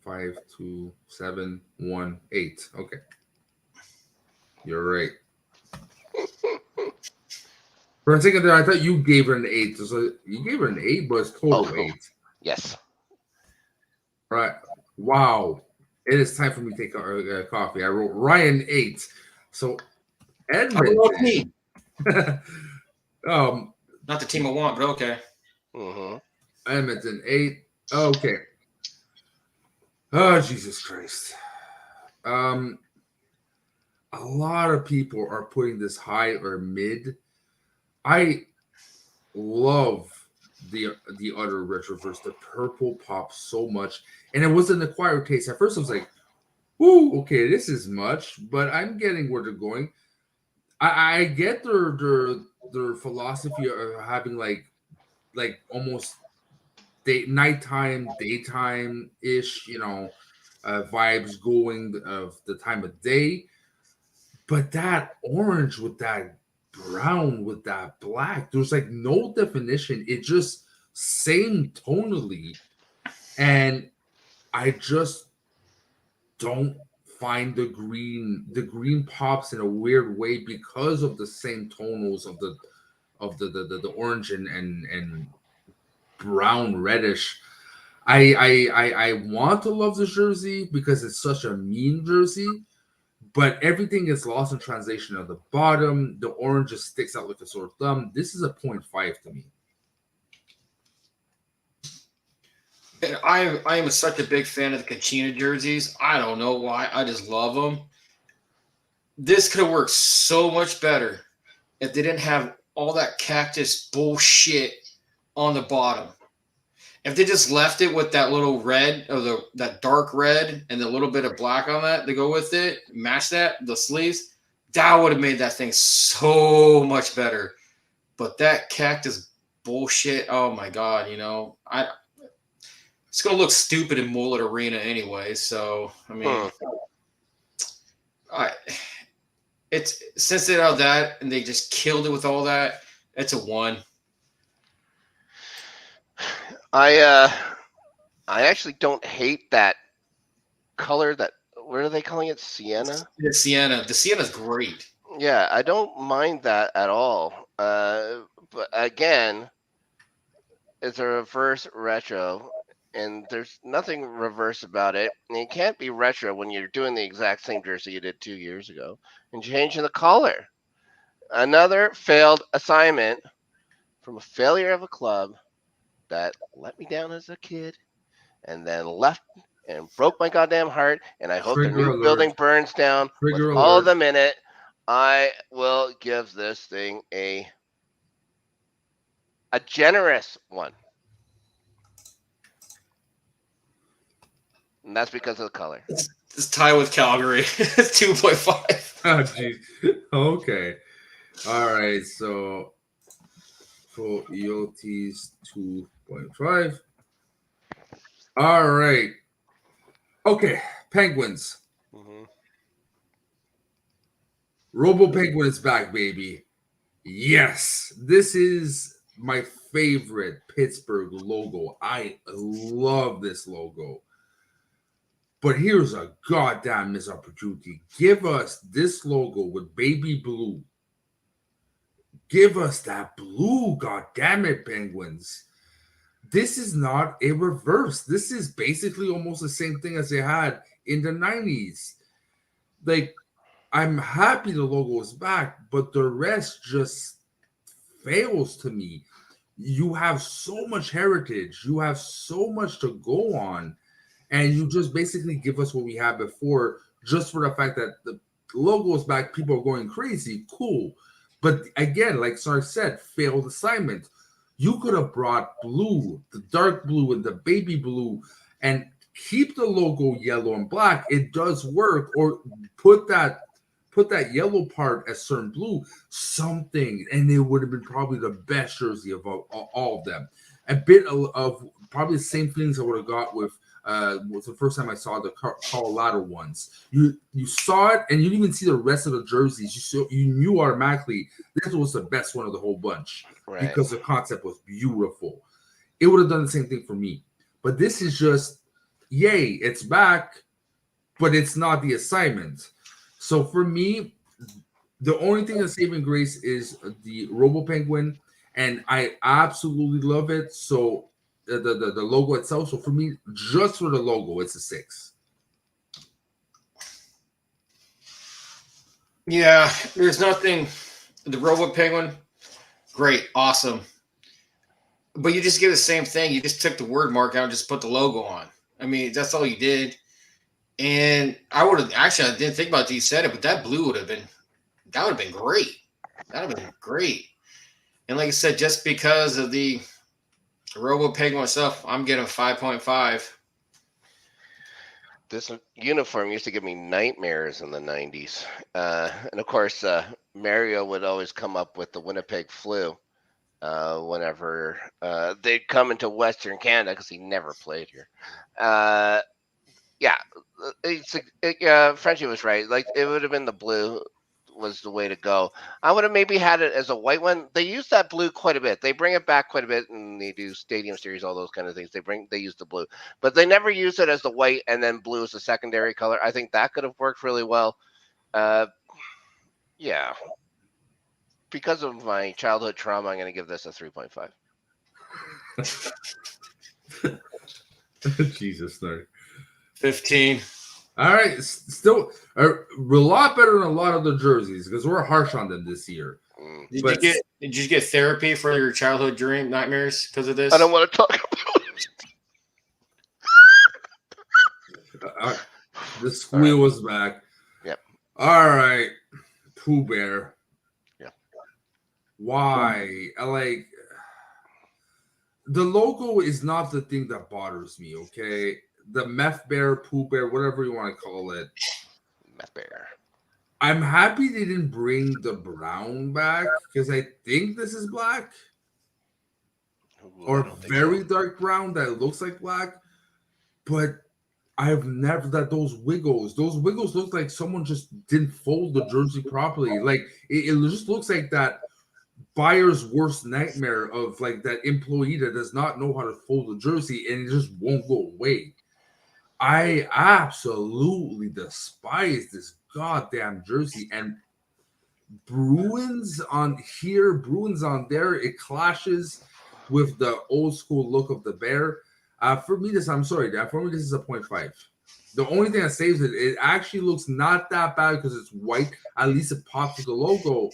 5, 2, 7, 1, 8. Okay. You're right. For a second there, I thought you gave her an 8. So you gave her an 8, but it's total 8. Yes. All right. Wow. It is time for me to take a coffee. I wrote Ryan 8. So Edmonton. Not the team I want, but okay. Mm-hmm. Edmonton 8. Okay. Oh, Jesus Christ. A lot of people are putting this high or mid. I love the other retroverse. The purple pops so much. And it was an acquired taste. At first I was like, ooh, okay, this is much, but I'm getting where they're going. I get their philosophy of having like almost nighttime, daytime ish, vibes going of the time of day. But that orange with that brown with that black, there's like no definition. It just same tonally, and I just don't find the green. The green pops in a weird way because of the same tonals of the orange and brown reddish. I want to love the jersey because it's such a mean jersey, but everything is lost in translation at the bottom. The orange just sticks out like a sore thumb. This is a 0.5 to me. And I am such a big fan of the Kachina jerseys. I don't know why. I just love them. This could have worked so much better if they didn't have all that cactus bullshit on the bottom. If they just left it with that little red or that dark red and the little bit of black on that to go with it, match that, the sleeves, that would have made that thing so much better. But that cactus bullshit, oh my God, it's gonna look stupid in Mullet Arena anyway. So I mean, it's since they did that and they just killed it with all that. It's a 1. I actually don't hate that color. That what are they calling it? Sienna. The Sienna. The Sienna's great. Yeah, I don't mind that at all. But again, it's a reverse retro, and there's nothing reverse about it. And it can't be retro when you're doing the exact same jersey you did 2 years ago and changing the color. Another failed assignment from a failure of a club that let me down as a kid and then left and broke my goddamn heart. And I hope their Trigger new alert. building burns down with Trigger all of alert. them in it. I will give this thing a generous 1. And that's because of the color. It's tied with Calgary. It's 2.5. Oh, geez. Okay. All right. So for EOT's 2.5. All right. Okay. Penguins. Mm-hmm. Robo Penguin is back, baby. Yes. This is my favorite Pittsburgh logo. I love this logo. But here's a goddamn missed opportunity. Give us this logo with baby blue. Give us that blue, goddamn it, Penguins. This is not a reverse. This is basically almost the same thing as they had in the 90s. Like, I'm happy the logo is back, but the rest just fails to me. You have so much heritage. You have so much to go on. And you just basically give us what we had before, just for the fact that the logo is back, people are going crazy. Cool. But again, like Sark said, failed assignment. You could have brought blue, the dark blue and the baby blue, and keep the logo yellow and black. It does work. Or put that yellow part as certain blue, something, and it would have been probably the best jersey of all of them. A bit of probably the same feelings I would have got with was the first time I saw the Colorado ones. You saw it, and you didn't even see the rest of the jerseys. You knew automatically this was the best one of the whole bunch, Right. Because the concept was beautiful. It would have done the same thing for me, but this is just, yay, it's back, but it's not the assignment. So for me, the only thing that's saving grace is the Robo Penguin, and I absolutely love it. So the logo itself. So for me, just for the logo, it's a 6. Yeah, there's nothing. The Robo Penguin, great, awesome. But you just get the same thing. You just took the word mark out and just put the logo on. I mean, that's all you did. And I would have actually, I didn't think about it till you said it, but that blue would have been great. That would have been great. And like I said, just because of the Robo Penguin stuff, I'm getting 5.5. This uniform used to give me nightmares in the 90s. And of course, Mario would always come up with the Winnipeg flu whenever they'd come into Western Canada because he never played here. Yeah, Frenchie was right. Like, it would have been the blue was the way to go. I would have maybe had it as a white one. They use that blue quite a bit. They bring it back quite a bit, and they do Stadium Series, all those kind of things. They use the blue, but they never use it as the white and then blue as a secondary color. I think that could have worked really well. Yeah, because of my childhood trauma, I'm going to give this a 3.5. Jesus, no. 15. All right, still a lot better than a lot of the jerseys because we're harsh on them this year. Did you get therapy for your childhood dream nightmares because of this? I don't want to talk about it. The squeal was back. Yep. All right, Pooh Bear. Yeah. Why? Like, the logo is not the thing that bothers me. Okay. The Meth Bear, Pooh Bear, whatever you want to call it. Meth Bear. I'm happy they didn't bring the brown back because I think this is black. Ooh, Or very dark brown that looks like black. But I've never that those wiggles. Those wiggles look like someone just didn't fold the jersey properly. Like it just looks like that buyer's worst nightmare of like that employee that does not know how to fold a jersey and it just won't go away. I absolutely despise this goddamn jersey. And Bruins on here, Bruins on there, it clashes with the old school look of the bear. For me, this I'm sorry, Dad. For me, this is a 0.5. The only thing that saves it, it actually looks not that bad because it's white. At least it pops with the logo.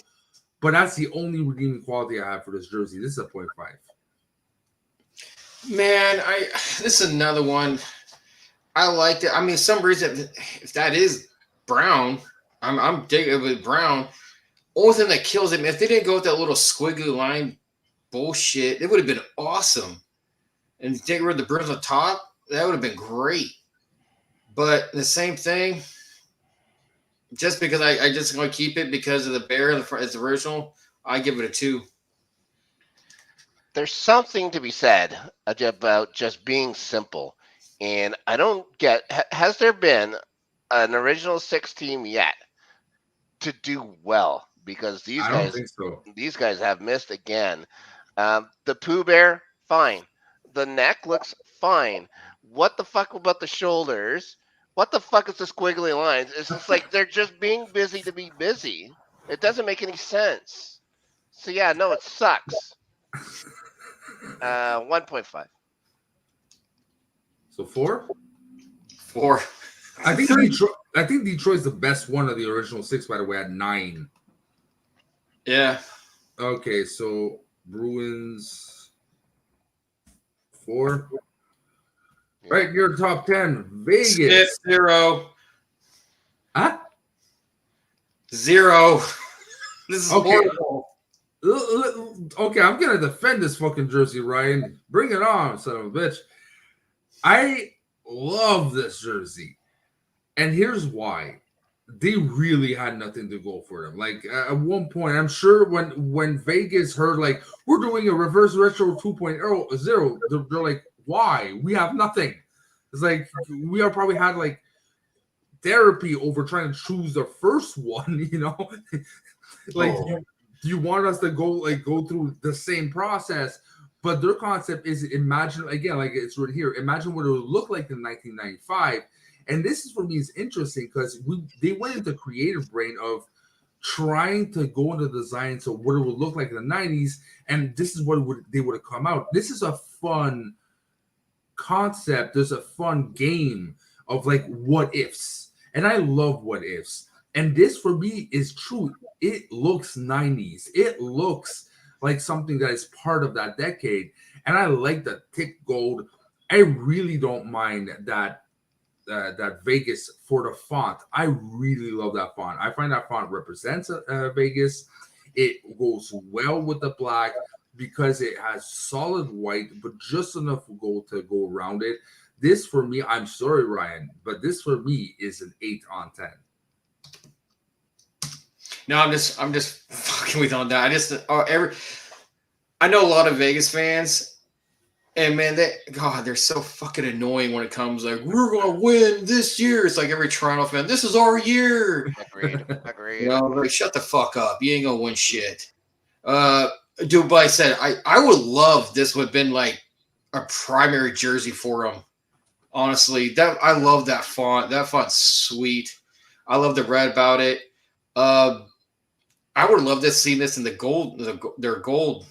But that's the only redeeming quality I have for this jersey. This is a 0.5. Man, this is another one. I liked it. I mean, some reason if that is brown, I'm digging it with brown. Only thing that kills it, if they didn't go with that little squiggly line bullshit, it would have been awesome. And take rid of the brims on top, that would have been great. But the same thing, just because I just going to keep it because of the bear in the front, it's original, I give it a 2. There's something to be said about just being simple. And I don't get, has there been an original 6 team yet to do well? Because I don't think so. these guys have missed again. The Pooh Bear, fine. The neck looks fine. What the fuck about the shoulders? What the fuck is the squiggly lines? It's just like they're just being busy to be busy. It doesn't make any sense. So yeah, no, it sucks. 1.5. So 4? 4. I think Detroit's the best one of the original 6, by the way, at 9. Yeah. Okay, so Bruins 4. Yeah. Right, your top 10. Vegas. Skip 0. Huh? 0. This is Okay. horrible. Okay, I'm gonna defend this fucking jersey, Ryan. Bring it on, son of a bitch. I love this jersey, and here's why. They really had nothing to go for them. Like at one point, I'm sure when Vegas heard like we're doing a reverse retro 2.0, they're like, why? We have nothing. It's like we are probably had like therapy over trying to choose the first one, you know? Like do you want us to go through the same process? But their concept is imagine again, like it's right here. Imagine what it would look like in 1995. And this is for me is interesting because they went into creative brain of trying to go into design so what it would look like in the 90s, and this is what they would have come out. This is a fun concept. There's a fun game of like what ifs, and I love what ifs. And this for me is true. It looks 90s. It looks like something that is part of that decade, and I like the thick gold. I really don't mind that Vegas for the font. I really love that font. I find that font represents Vegas. It goes well with the black because it has solid white, but just enough gold to go around it. This for me, I'm sorry, Ryan, but this for me is an 8 on 10. No, I'm just fucking with on that. I know a lot of Vegas fans. And man, they're so fucking annoying when it comes like we're gonna win this year. It's like every Toronto fan, this is our year. Agreed. You know, like shut the fuck up. You ain't gonna win shit. Dude, but I said I would love this would have been like a primary jersey for them. Honestly, I love that font. That font's sweet. I love the red about it. I would love to see this in the gold. Their gold.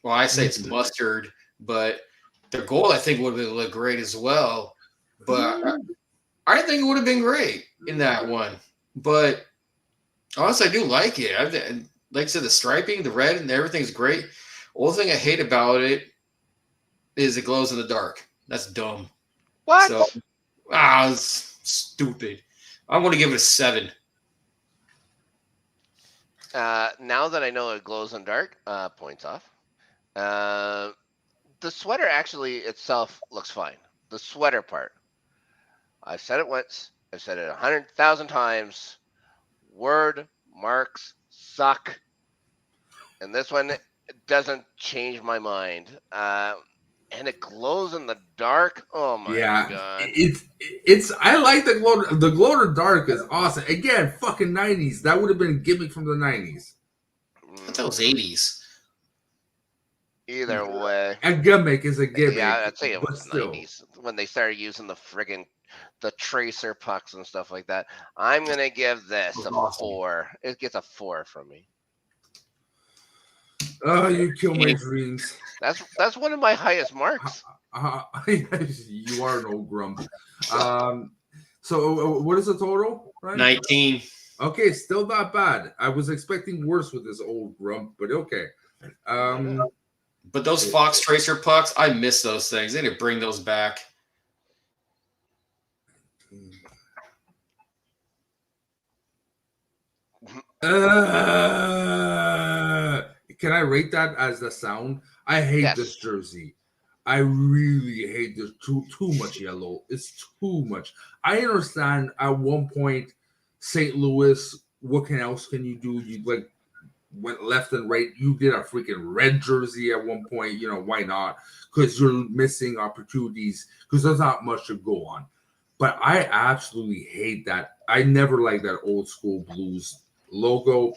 Well, I say it's mustard, but their gold, I think, would have looked great as well. But I think it would have been great in that one. But honestly, I do like it. Like I said, the striping, the red, and everything's great. Only thing I hate about it is it glows in the dark. That's dumb. What? So, it's stupid. I'm going to give it a 7. Now that I know it glows in dark, points off. The sweater actually itself looks fine. The sweater part. I've said it once. I've said it 100,000 times. Word marks suck. And this one doesn't change my mind. And it glows in the dark. Oh my Yeah, god. it's. I like the glow. The glow in the dark is awesome. Again, fucking 90s. That would have been a gimmick from the 90s. I thought that was 80s. Either way. A gimmick is a gimmick. Yeah, I'd say it but was still. 90s when they started using the tracer pucks and stuff like that. I'm gonna give this a Awesome. 4. It gets a 4 from me. Oh, you kill my dreams. That's one of my highest marks. You are an old grump. So what is the total? Right? 19. Okay, still not bad. I was expecting worse with this old grump, but okay. But those Fox Tracer pucks, I miss those things. They need to bring those back. Can I rate that as the sound? I hate this jersey. I really hate this. Too much yellow. It's too much. I understand at one point, St. Louis, what else can you do? You like went left and right. You did a freaking red jersey at one point. You know, why not? Because you're missing opportunities because there's not much to go on. But I absolutely hate that. I never liked that old school Blues logo.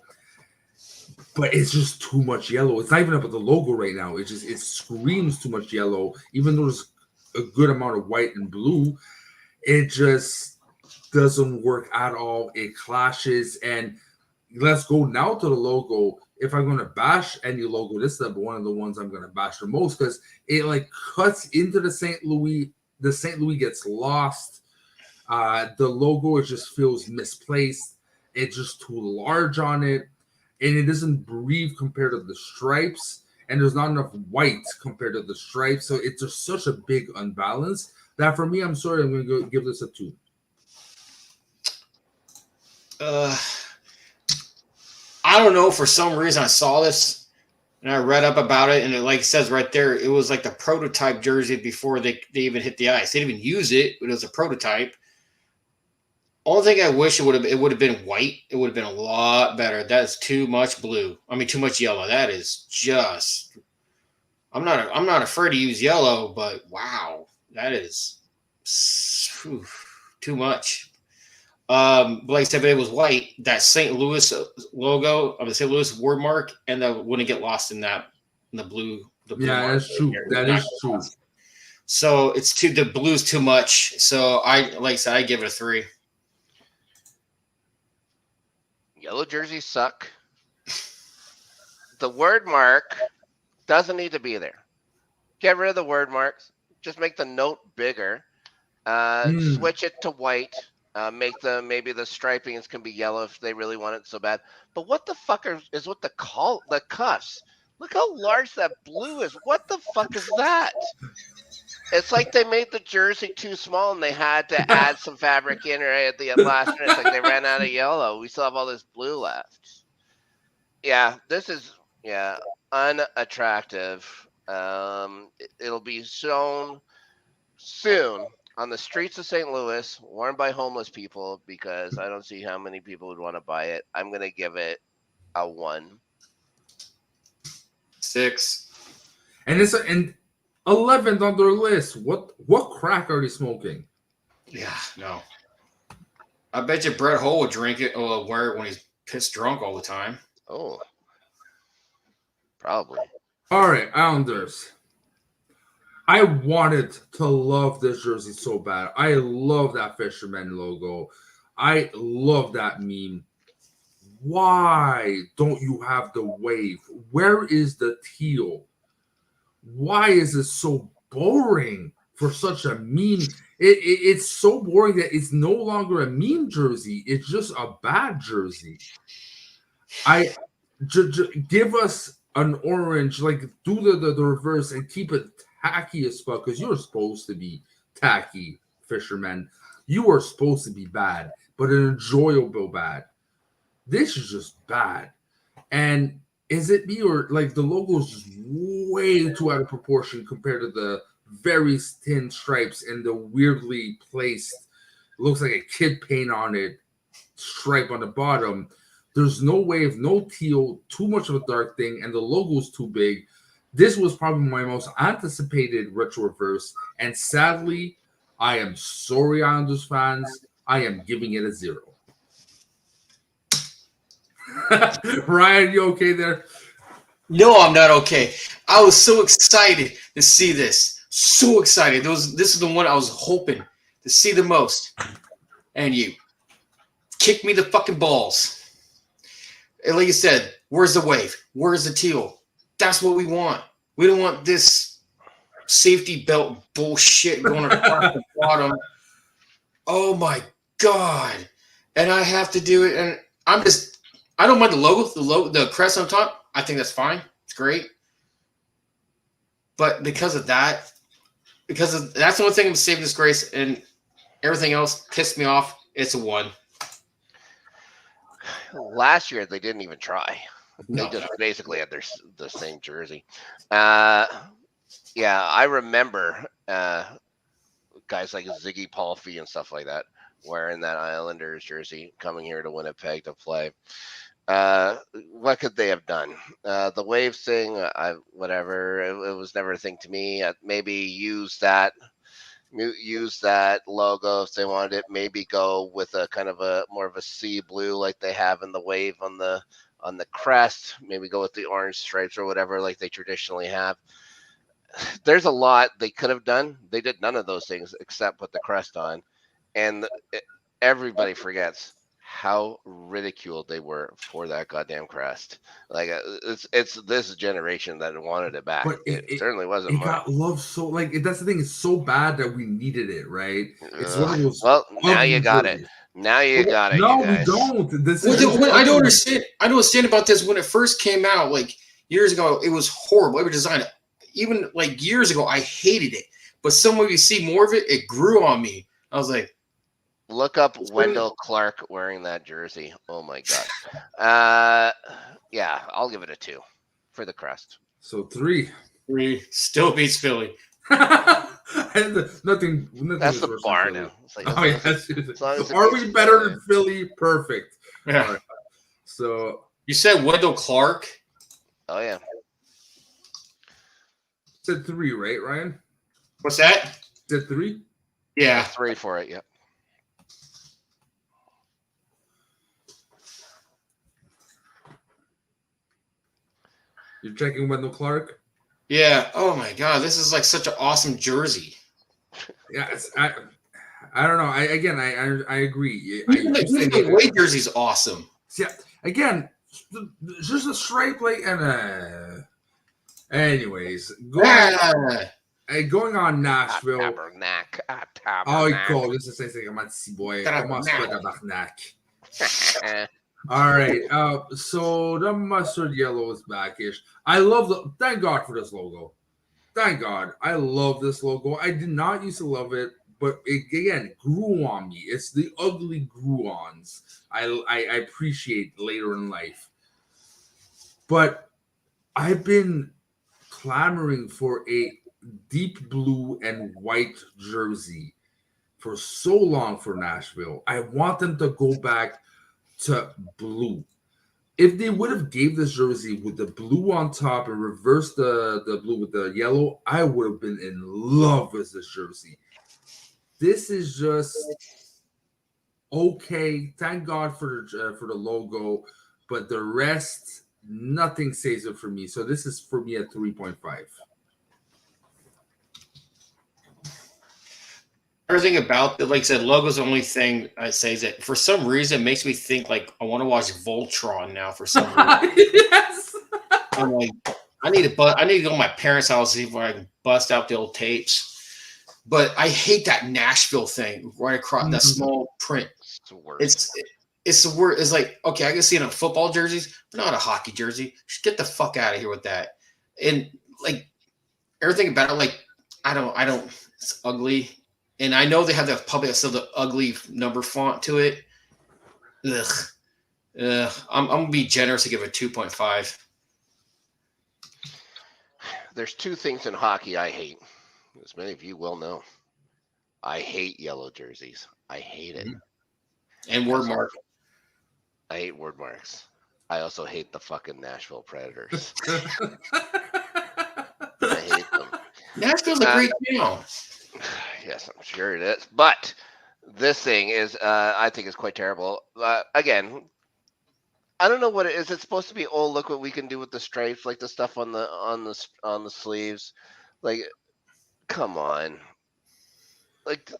But it's just too much yellow. It's not even about the logo right now. It screams too much yellow. Even though there's a good amount of white and blue, it just doesn't work at all. It clashes. And let's go now to the logo. If I'm going to bash any logo, this is one of the ones I'm going to bash the most because it like cuts into the St. Louis. The St. Louis gets lost. The logo, it just feels misplaced. It's just too large on it. And it doesn't breathe compared to the stripes. And there's not enough white compared to the stripes. So it's just such a big unbalance that for me, I'm sorry, I'm going to give this a 2. I don't know. For some reason, I saw this and I read up about it. And it, like it says right there, it was like the prototype jersey before they even hit the ice. They didn't even use it, but it was a prototype. Only thing I wish it would have been white. It would have been a lot better. That's too much blue. I mean, too much yellow. That is just. I'm not afraid to use yellow, but wow, that is too much. Like I said, if it was white, that St. Louis logo of the St. Louis word mark, and that wouldn't get lost in the blue. Yeah, that's true. That is true. So the blue's too much. So like I said, I give it a 3. Yellow jerseys suck. The word mark doesn't need to be there. Get rid of the word marks. Just make the note bigger. Switch it to white. Maybe the stripings can be yellow if they really want it so bad. But what the fuck is with the cuffs? Look how large that blue is. What the fuck is that? It's like they made the jersey too small and they had to add some fabric in right at the last minute. It's like they ran out of yellow. We still have all this blue left. Yeah, this is unattractive. It'll be shown soon on the streets of St. Louis, worn by homeless people, because I don't see how many people would want to buy it. I'm gonna give it a 1. 6. And 11th on their list. What crack are they smoking? Yeah, no. I bet you Brett Hull would drink it or wear it when he's pissed drunk all the time. Oh, probably. All right, Islanders. I wanted to love this jersey so bad. I love that fisherman logo. I love that meme. Why don't you have the wave? Where is the teal? Why is it so boring for such a meme? It's so boring that it's no longer a meme jersey. It's just a bad jersey. Give us an orange, like do the reverse and keep it tacky as fuck, because you're supposed to be tacky, fisherman. You are supposed to be bad, but an enjoyable bad. This is just bad. And is it me or like the logo is just way too out of proportion compared to the very thin stripes and the weirdly placed, looks like a kid paint on it, stripe on the bottom. There's no wave, no teal, too much of a dark thing, and the logo's too big. This was probably my most anticipated retro reverse, and sadly, I am sorry, Islanders fans. I am giving it a 0. Ryan, you okay there? No, I'm not okay. I was so excited to see this. So excited. This is the one I was hoping to see the most. And you kicked me the fucking balls. And like you said, where's the wave? Where's the teal? That's what we want. We don't want this safety belt bullshit going across the bottom. Oh my God. And I have to do it. And I don't mind the logo, the crest on top. I think that's fine. It's great. But because of that's the only thing I'm saving this grace, and everything else pissed me off. It's a 1. Last year they didn't even try. No. They just basically had the same jersey. Yeah, I remember guys like Ziggy Palfy and stuff like that wearing that Islanders jersey coming here to Winnipeg to play. What could they have done? The Waves thing, whatever. It was never a thing to me. Maybe use that logo if they wanted it. Maybe go with a kind of a more of a sea blue like they have in the Wave on the crest. Maybe go with the orange stripes or whatever like they traditionally have. There's a lot they could have done. They did none of those things except put the crest on, and everybody forgets how ridiculed they were for that goddamn crest. Like it's this generation that wanted it back. But it certainly wasn't it mine. got loved so that's the thing. It's so bad that we needed it, right? It's one of those. Well, now you got it. Now you got it. No, you guys. we don't. This I don't understand. I don't understand about this. When it first came out, like years ago, it was horrible. Every design, even like years ago, I hated it. But someone you see more of it, it grew on me. I was like, look up Wendell Clark wearing that jersey. Oh my God. Yeah, I'll give it a 2 for the crest. So 3. 3 still beats Philly. nothing. That's the bar now. Like, oh yeah. Are we better than Philly? Perfect. Yeah. Right. So you said Wendell Clark. Oh yeah. Said 3, right, Ryan? What's that? Said 3. Yeah, 3 for it. Yep. You're checking Wendell Clark? Yeah. Oh my God, this is like such an awesome jersey. Yeah, I don't know. I agree. The away jersey's awesome. Yeah. Again, just a stripe like and anyways, going on Nashville. Tabernacle. Oh, cool. This is saying I'm at boy. All right. So the mustard yellow is backish. I love thank God for this logo. Thank God. I love this logo. I did not used to love it, but it again grew on me. It's the ugly grew-ons I appreciate later in life. But I've been clamoring for a deep blue and white jersey for so long for Nashville. I want them to go back to blue. If they would have gave this jersey with the blue on top and reversed the blue with the yellow, I would have been in love with this jersey. This is just okay. Thank God for the logo, but the rest, nothing saves it for me. So this is for me at 3.5. Everything about it, like I said, logo's the only thing I say is that for some reason it makes me think like I want to watch Voltron now for some reason. Yes. I'm like, I need to go to my parents' house to see if I can bust out the old tapes. But I hate that Nashville thing right across that small print. It's the worst. It's the worst. It's like, okay, I can see it on football jerseys, but not a hockey jersey. Just get the fuck out of here with that. And like everything about it, like I don't. It's ugly. And I know they have still the ugly number font to it. Ugh. I'm gonna be generous to give it 2.5. There's 2 things in hockey I hate, as many of you will know. I hate yellow jerseys. I hate it. And word mark. I hate word marks. I also hate the fucking Nashville Predators. Nashville's a great town. Yes, I'm sure it is. But this thing is, I think, is quite terrible. Again, I don't know what it is. It's supposed to be. Oh, look what we can do with the stripes, like the stuff on the sleeves. Like, come on. Like,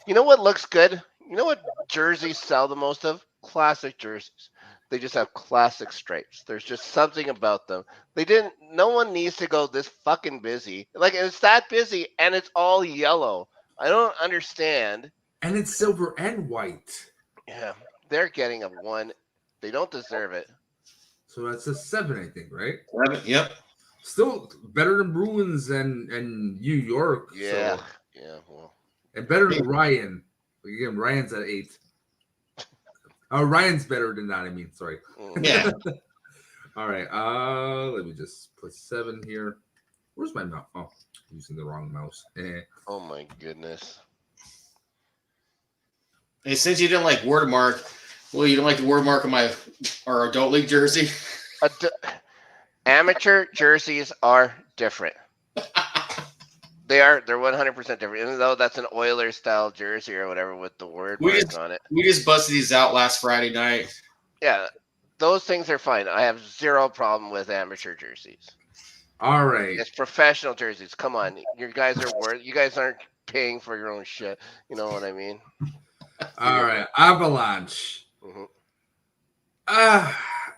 you know what looks good? You know what jerseys sell the most of? Classic jerseys. They just have classic stripes. There's just something about them. They didn't. No one needs to go this fucking busy. Like, it's that busy, and it's all yellow. I don't understand. And it's silver and white. Yeah, they're getting a 1. They don't deserve it. So that's a 7, I think, right? 11, yep. Still better than Bruins and New York. Yeah, So. yeah. Well, And better than Ryan. Again, Ryan's at 8. Ryan's better than that, I mean, sorry. Yeah. All right. Let me just put 7 here. Where's my mouse? Oh, I'm using the wrong mouse. oh my goodness. Hey, since you didn't like Wordmark, well, you don't like the Wordmark of our adult league jersey. Amateur jerseys are different. They're 100% different. Even though that's an Oilers style jersey or whatever with the word mark on it. We just busted these out last Friday night. Yeah, those things are fine. I have zero problem with amateur jerseys. All right. It's professional jerseys. Come on, you guys are worth. You guys aren't paying for your own shit. You know what I mean? All right. Avalanche. Mm-hmm.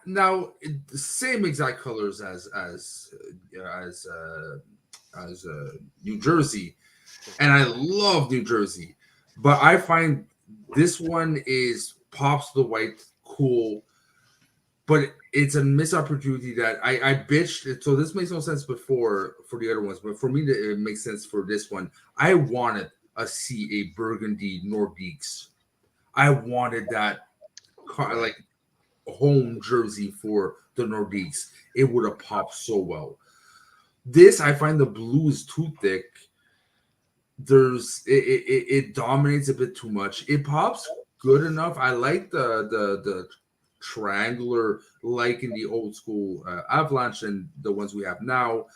Now the same exact colors as New Jersey, and I love New Jersey, but I find this one is pops the white cool, but it's a missed opportunity that I bitched it. So this makes no sense before for the other ones, but for me it makes sense for this one. I wanted to see a burgundy Nordiques. I wanted that like home jersey for the Nordiques. It would have popped so well. This, I find the blue is too thick. It dominates a bit too much. It pops good enough. I like the triangular, like in the old school Avalanche and the ones we have now,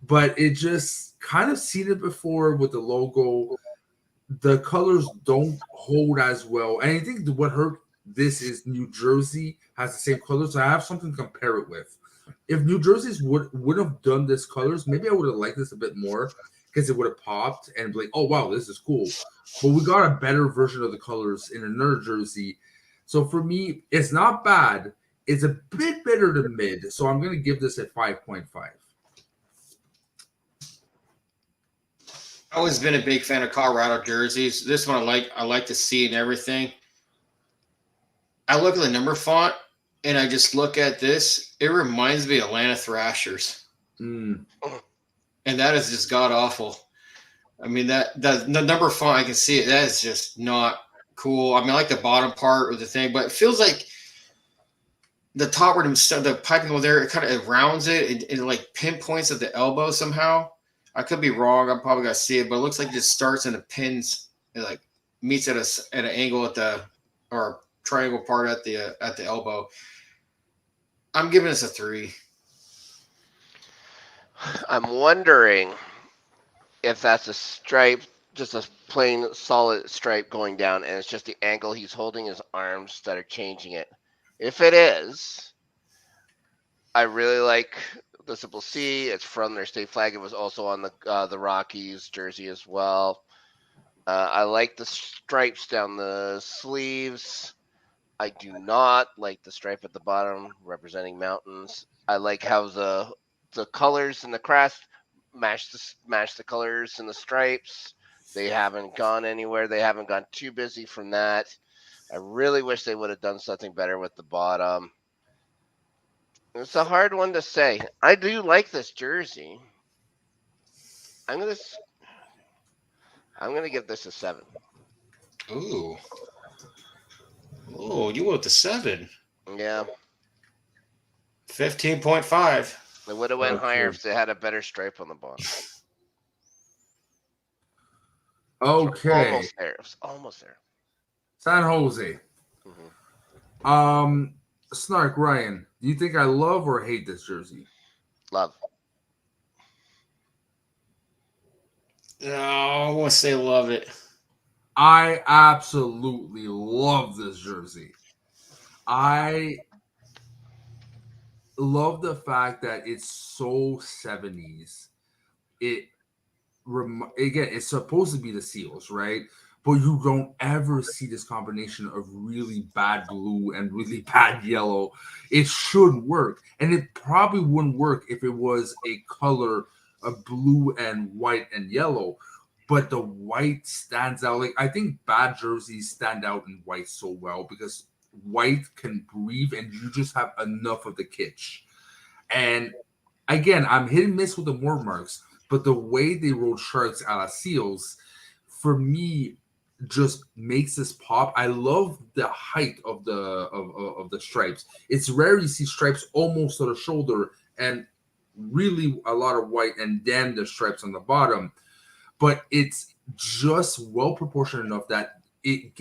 but it just kind of seen it before with the logo. The colors don't hold as well, and I think what hurt this is New Jersey has the same colors, so I have something to compare it with. If New Jersey's would have done this colors, maybe I would have liked this a bit more because it would have popped and be like, oh wow, this is cool. But we got a better version of the colors in another jersey. So for me, it's not bad. It's a bit better than mid. So I'm gonna give this a 5.5. I've always been a big fan of Colorado jerseys. This one I like to see and everything. I look at the number font and I just look at this. It reminds me of Atlanta Thrashers. Mm. And that is just god awful. I mean, the number font, I can see it. That is just not cool. I mean, I like the bottom part of the thing, but it feels like the top where the piping over there, it kind of rounds it. It like pinpoints at the elbow somehow. I could be wrong. I'm probably gonna see it, but it looks like it just starts in the pins. It like meets at an angle at the or triangle part at the elbow. I'm giving this a 3. I'm wondering if that's a stripe, just a plain solid stripe going down, and it's just the angle he's holding his arms that are changing it. If it is, I really like the Simple C. It's from their state flag. It was also on the Rockies jersey as well. I like the stripes down the sleeves. I do not like the stripe at the bottom representing mountains. I like how the colors and the crest match the colors and the stripes. They haven't gone anywhere. They haven't gone too busy from that. I really wish they would have done something better with the bottom. It's a hard one to say. I do like this jersey. I'm gonna give this a 7. Ooh. Oh, you went with the 7. Yeah. 15.5. They would have went higher if they had a better stripe on the bottom. Okay. Almost there. It was almost there. San Jose. Mm-hmm. Snark Ryan, do you think I love or hate this jersey? Love. Oh, I want to say love it. I absolutely love this jersey. I love the fact that it's so 70s. It again, it's supposed to be the Seals, right? But you don't ever see this combination of really bad blue and really bad yellow. It should work, and it probably wouldn't work if it was a color of blue and white and yellow. But the white stands out. Like I think bad jerseys stand out in white so well because white can breathe, and you just have enough of the kitsch. And again, I'm hit and miss with the word marks, but the way they wrote sharks a la seals, for me, just makes this pop. I love the height of of the stripes. It's rare you see stripes almost to the shoulder and really a lot of white and then the stripes on the bottom. But it's just well proportioned enough that it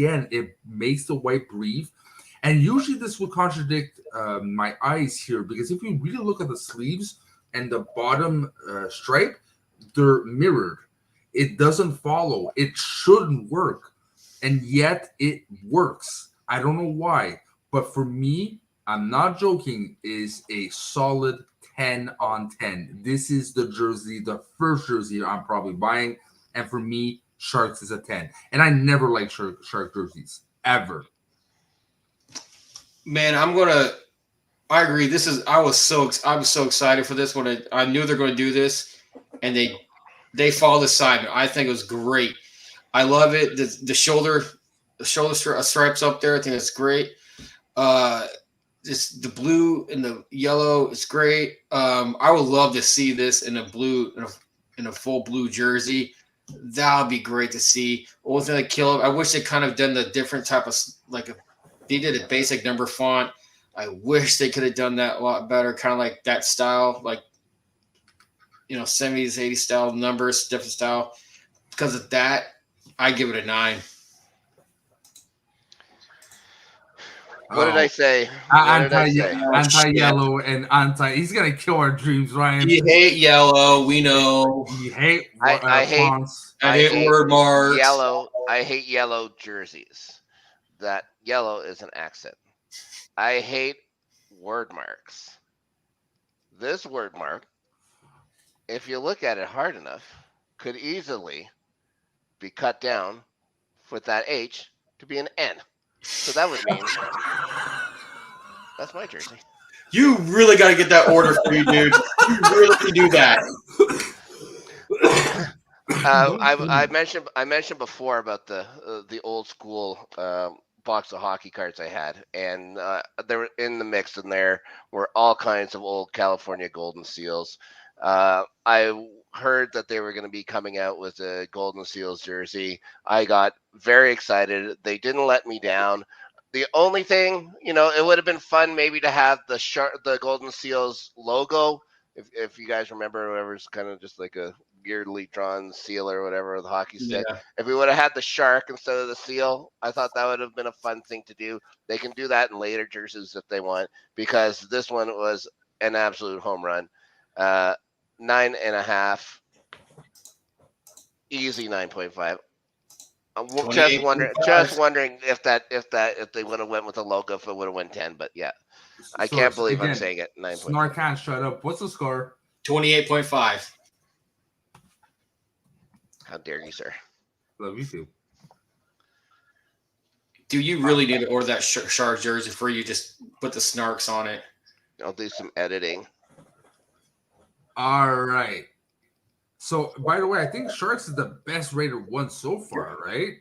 makes the white breathe. And usually this would contradict my eyes here because if you really look at the sleeves and the bottom stripe, they're mirrored. It doesn't follow. It shouldn't work, and yet it works. I don't know why, but for me, I'm not joking. Is a solid 10 on 10. This is the jersey, the first jersey I'm probably buying, and for me, Sharks is a 10. And I never liked shark jerseys ever. Man, I agree. I was so excited for this when I knew they're going to do this, and they followed the assignment. I think it was great. I love it. The shoulder stripes up there. I think that's great. Uh, the blue and the yellow is great. I would love to see this in a blue in a full blue jersey. That would be great to see. Only thing that kill it, I wish they kind of done the different type of they did a basic number font. I wish they could have done that a lot better, kind of like that style, like 70s, 80s style numbers, different style. Because of that, I give it a 9. What did I say? Anti-yellow and anti. He's gonna kill our dreams, Ryan. You hate yellow, we know. You hate I hate fonts. I hate word marks. Yellow. I hate yellow jerseys. That yellow is an accent. I hate word marks. This word mark, if you look at it hard enough, could easily be cut down with that H to be an N. So that would mean that's my jersey. You really got to get that order for you, dude. You really can do that. I mentioned before about the old school box of hockey cards I had, and they were in the mix. And there were all kinds of old California Golden Seals. I heard that they were going to be coming out with a Golden Seals jersey. I got very excited. They didn't let me down. The only thing, it would have been fun maybe to have the Golden Seals logo. If you guys remember, whoever's kind of just like a weirdly drawn seal or whatever with the hockey stick. Yeah. If we would have had the shark instead of the seal, I thought that would have been a fun thing to do. They can do that in later jerseys if they want, because this one was an absolute home run. 9.5, easy 9.5. I'm just wondering if they would have went with the logo, if it would have went 10. But yeah, I can't believe I'm saying it. 9. Snark can't shut up. What's the score? 28.5. How dare you, sir? Love you too. Do you really need to order that shark jersey for you? Just put the snarks on it. I'll do some editing. All right. So, by the way, I think Sharks is the best rated one so far, right?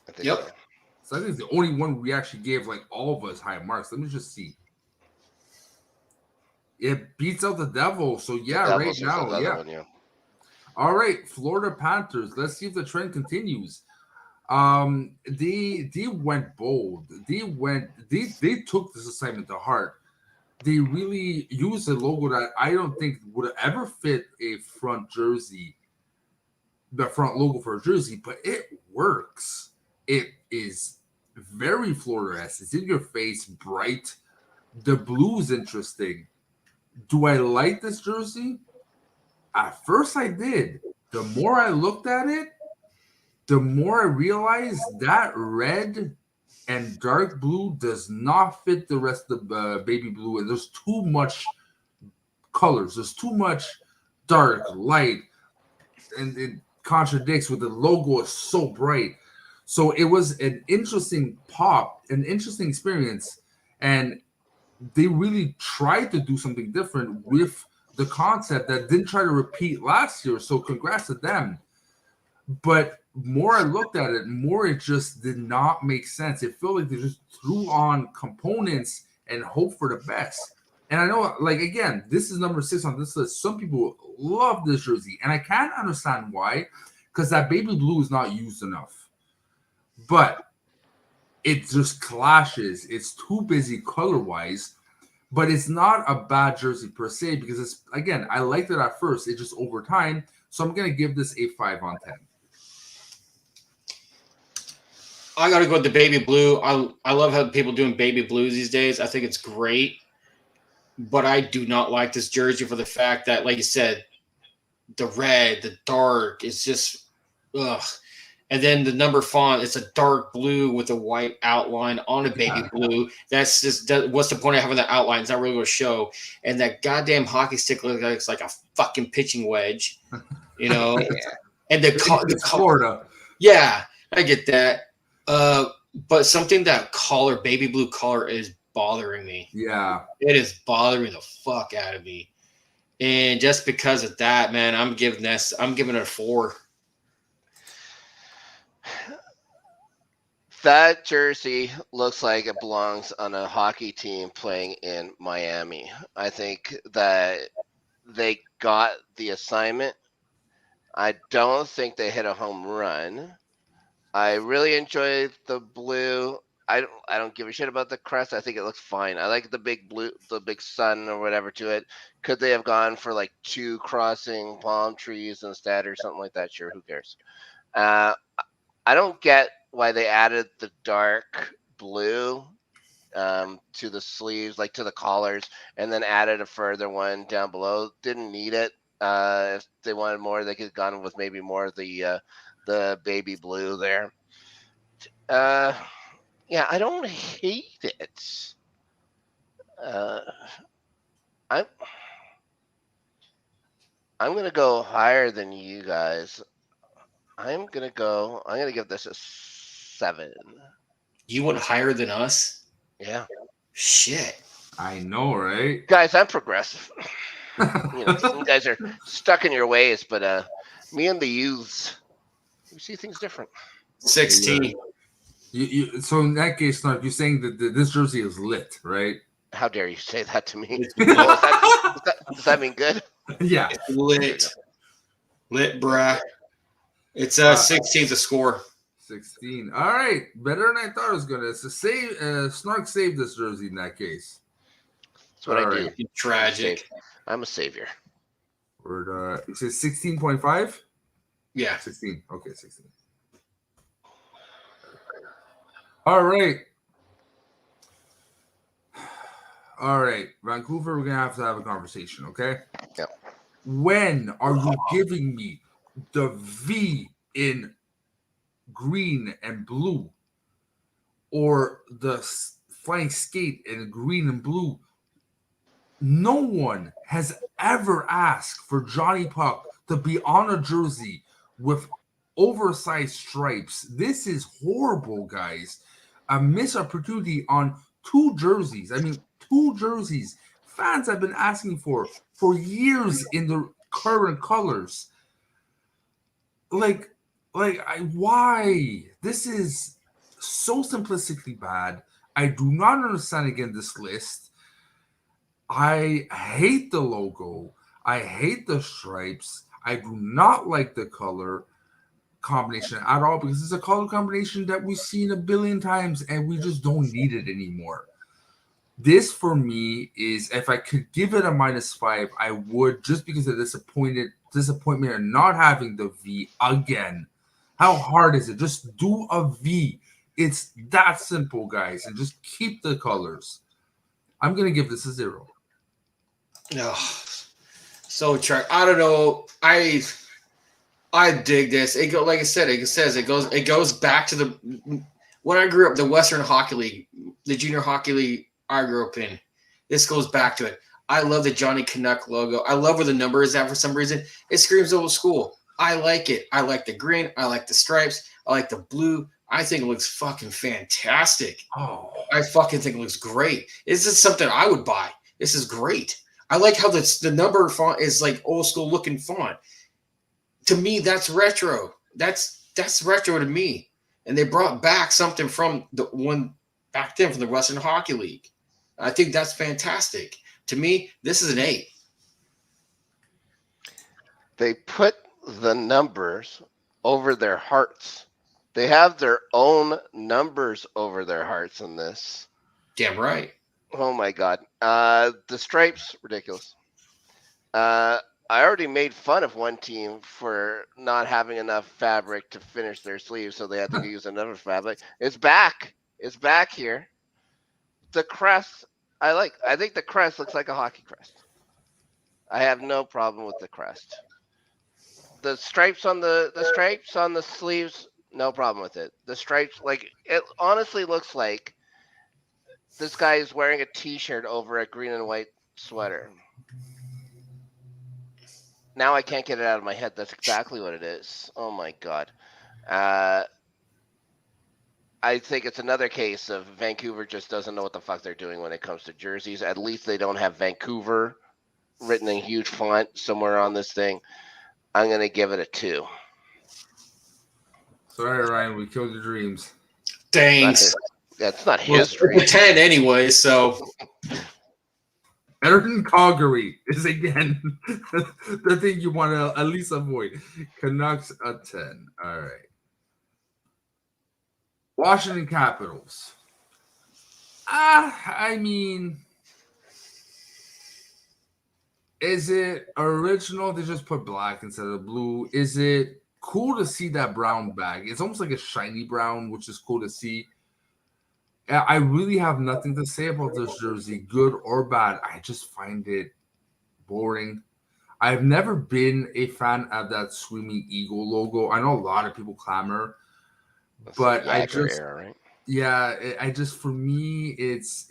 I think Yep. So I think it's the only one we actually gave like all of us high marks. Let me just see. It beats out the Devil. So yeah, right now, yeah. One, yeah. All right, Florida Panthers. Let's see if the trend continues. They went bold. They took this assignment to heart. They really used a logo that I don't think would ever fit a front jersey, the front logo for a jersey, but it works. It is very Florida-esque. It's in your face, bright. The blue is interesting. Do I like this jersey? At first I did, the more I looked at it, the more I realized that red and dark blue does not fit the rest of the baby blue, and there's too much colors. There's too much dark, light, and it contradicts with the logo is so bright. So it was an interesting pop, an interesting experience, and they really tried to do something different with the concept that didn't try to repeat last year. So congrats to them. But more I looked at it, more it just did not make sense. It felt like they just threw on components and hope for the best. And I know, like, again, this is number 6 on this list. Some people love this jersey, and I can't understand why, because that baby blue is not used enough. But it just clashes. It's too busy color-wise, but it's not a bad jersey per se, because it's, again, I liked it at first. It just over time. So I'm going to give this a 5 on 10. I got to go with the baby blue. I love how people doing baby blues these days. I think it's great. But I do not like this jersey for the fact that, like you said, the red, the dark, it's just, ugh. And then the number font, it's a dark blue with a white outline on a baby blue. That's just, what's the point of having that outline? It's not really going to show. And that goddamn hockey stick looks like a fucking pitching wedge, you know? And the Florida. Yeah, I get that. But something that color, baby blue color, is bothering me. Yeah. It is bothering the fuck out of me. And just because of that, man, I'm giving it a 4. That jersey looks like it belongs on a hockey team playing in Miami. I think that they got the assignment. I don't think they hit a home run. I really enjoyed the blue. I don't give a shit about the crest. I think it looks fine. I like the big blue, the big sun or whatever to it. Could they have gone for like 2 crossing palm trees instead or something like that? Sure, who cares? I don't get why they added the dark blue to the sleeves, like to the collars, and then added a further one down below. Didn't need it. If they wanted more, they could have gone with maybe more of the baby blue there. Yeah, I don't hate it. I'm gonna go higher than you guys. I'm gonna give this a 7. You went higher than us? Yeah. Shit. I know, right? Guys, I'm progressive. Some guys are stuck in your ways, but me and the youths, we see things different. 16. So in that case, Snark, you're saying that this jersey is lit, right? How dare you say that to me? Does that mean good? Yeah. It's lit. Lit, bruh. It's 16th to score. 16. All right. Better than I thought it was going to. So Snark saved this jersey in that case. That's what I do. Tragic. I'm a savior. Word, it says 16.5? Yeah. 16. Okay, 16. All right. All right. Vancouver, we're going to have a conversation, okay? Yeah. When are you giving me the V in green and blue or the flying skate in green and blue? No one has ever asked for Johnny Puck to be on a jersey with oversized stripes. This is horrible, guys. A missed opportunity on 2 jerseys. I mean, 2 jerseys fans have been asking for years in the current colors. Why? This is so simplistically bad. I do not understand, again, this list. I hate the logo. I hate the stripes. I do not like the color combination at all, because it's a color combination that we've seen a billion times and we just don't need it anymore. This, for me, is, if I could give it a -5, I would, just because of disappointment of not having the V again. How hard is it? Just do a V. It's that simple, guys, and just keep the colors. I'm going to give this a 0. No. So, Chuck, I don't know. I dig this. It go like I said. It goes back to the when I grew up, the Western Hockey League, the junior hockey league I grew up in. This goes back to it. I love the Johnny Canuck logo. I love where the number is at for some reason. It screams old school. I like it. I like the green. I like the stripes. I like the blue. I think it looks fucking fantastic. Oh, I fucking think it looks great. This is something I would buy. This is great. I like how the number font is like old school looking font. To me, that's retro. That's retro to me. And they brought back something from the one back then from the Western Hockey League. I think that's fantastic. To me, this is an 8. They put the numbers over their hearts. They have their own numbers over their hearts in this. Damn right. Oh my god. The stripes, ridiculous. I already made fun of one team for not having enough fabric to finish their sleeves, so they had to use another fabric. It's back. It's back here. The crest, I think the crest looks like a hockey crest. I have no problem with the crest. The stripes on the sleeves, no problem with it. The stripes, like, it honestly looks like this guy is wearing a t-shirt over a green and white sweater. Now I can't get it out of my head. That's exactly what it is. Oh my god. I think it's another case of Vancouver just doesn't know what the fuck they're doing when it comes to jerseys. At least they don't have Vancouver written in huge font somewhere on this thing. I'm going to give it a 2. sorry, Ryan. We killed your dreams. Thanks. That's not Well, his it's dream. a 10 anyway, so Everton Calgary is again the thing you want to at least avoid. Canucks a 10. All right. Washington Capitals. I mean, is it original to just put black instead of blue? Is it cool to see that brown bag? It's almost like a shiny brown, which is cool to see. I really have nothing to say about this jersey, good or bad. I just find it boring. I've never been a fan of that Swimming Eagle logo. I know a lot of people clamor, That's but the I Jagger just, era, right? yeah, I just, for me, it's,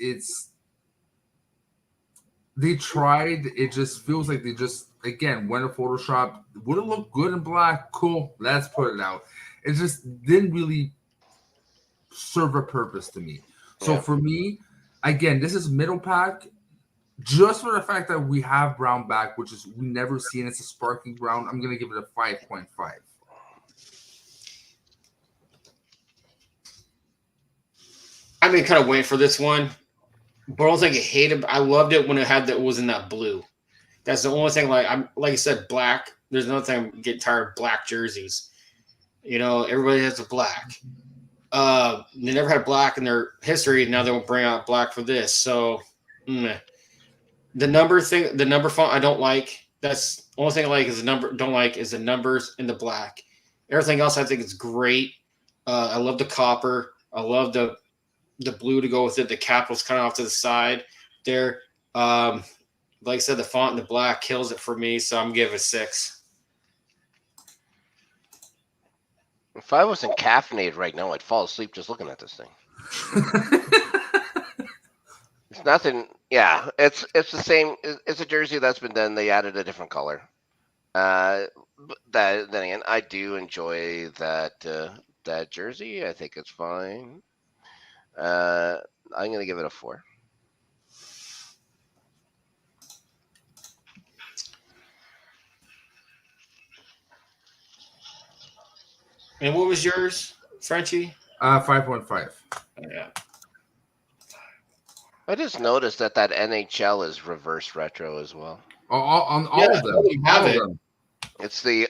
they tried. It just feels like they just, again, went to Photoshop. Would it look good in black? Cool. Let's put it out. It just didn't really serve a purpose to me. So Yeah. for me, again, this is middle pack. Just for the fact that we have brown back, which is we never seen. It's a sparkling brown. I'm gonna give it a 5.5. I've been kind of waiting for this one. But I don't think I hated. I loved it when it was in that blue. That's the only thing. Like I said, black. There's another thing. I'm getting tired of black jerseys. You know, everybody has a black. They never had black in their history. Now they will bring out black for this. So, the number thing, the number font, I don't like. That's the only thing I like is the number. Don't like is the numbers in the black. Everything else I think is great. I love the copper. I love the blue to go with it. The Capitals kind of off to the side there. Like I said, the font in the black kills it for me, so I'm giving it a 6. If I wasn't caffeinated right now, I'd fall asleep just looking at this thing. It's nothing. Yeah, it's the same. It's a jersey that's been done. They added a different color. Then again, I do enjoy that jersey. I think it's fine. I'm gonna give it a 4. And what was yours, Frenchie? 5.5. Yeah. I just noticed that NHL is reverse retro as well. On all of them. You have All of it. them. It's the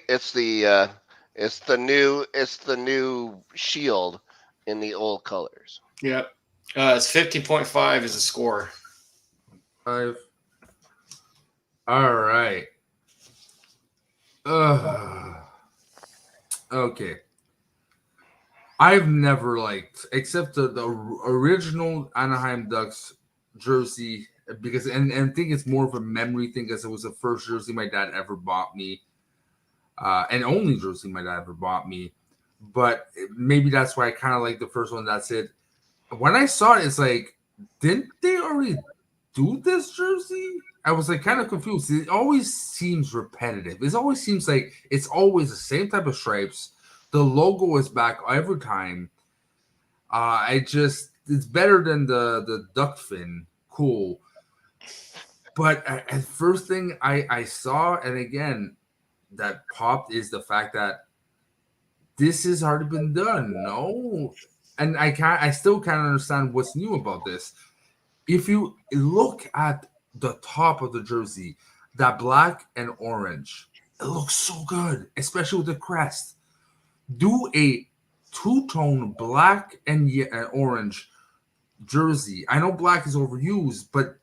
new shield in the old colors. Yep. It's 50.5 is the score. 5. All right. Okay. I've never liked, except the original Anaheim Ducks jersey, because and I think it's more of a memory thing, because it was the first jersey my dad ever bought me. and only jersey my dad ever bought me. But maybe that's why I kind of like the first one. That's it. When I saw it, it's like, didn't they already do this jersey? I was like kind of confused. It always seems repetitive. It always seems like it's always the same type of stripes. The logo is back every time. It's better than the duck fin. Cool. But at first thing I saw, and again, that popped is the fact that this has already been done. No, and I still can't understand what's new about this. If you look at the top of the jersey, that black and orange, it looks so good, especially with the crest. Do a two-tone black and orange jersey. I know black is overused, but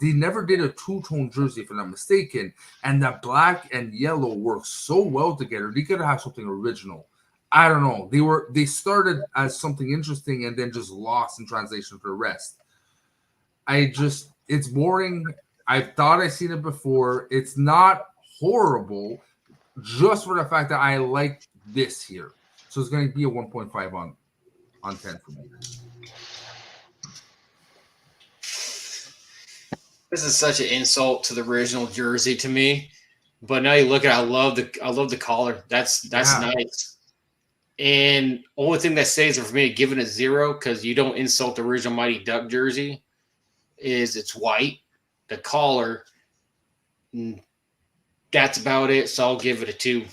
they never did a two-tone jersey, if I'm not mistaken. And that black and yellow work so well together. They could have something original. I don't know. They started as something interesting and then just lost in translation for the rest. It's boring. I thought I'd seen it before. It's not horrible, just for the fact that I like this here. So it's going to be a 1.5 on 10 for me. This is such an insult to the original jersey to me. But now you look at it, I love the collar. That's nice. And only thing that saves it for me to give it a 0, because you don't insult the original Mighty Duck jersey, is it's white. The collar, that's about it. So I'll give it a 2.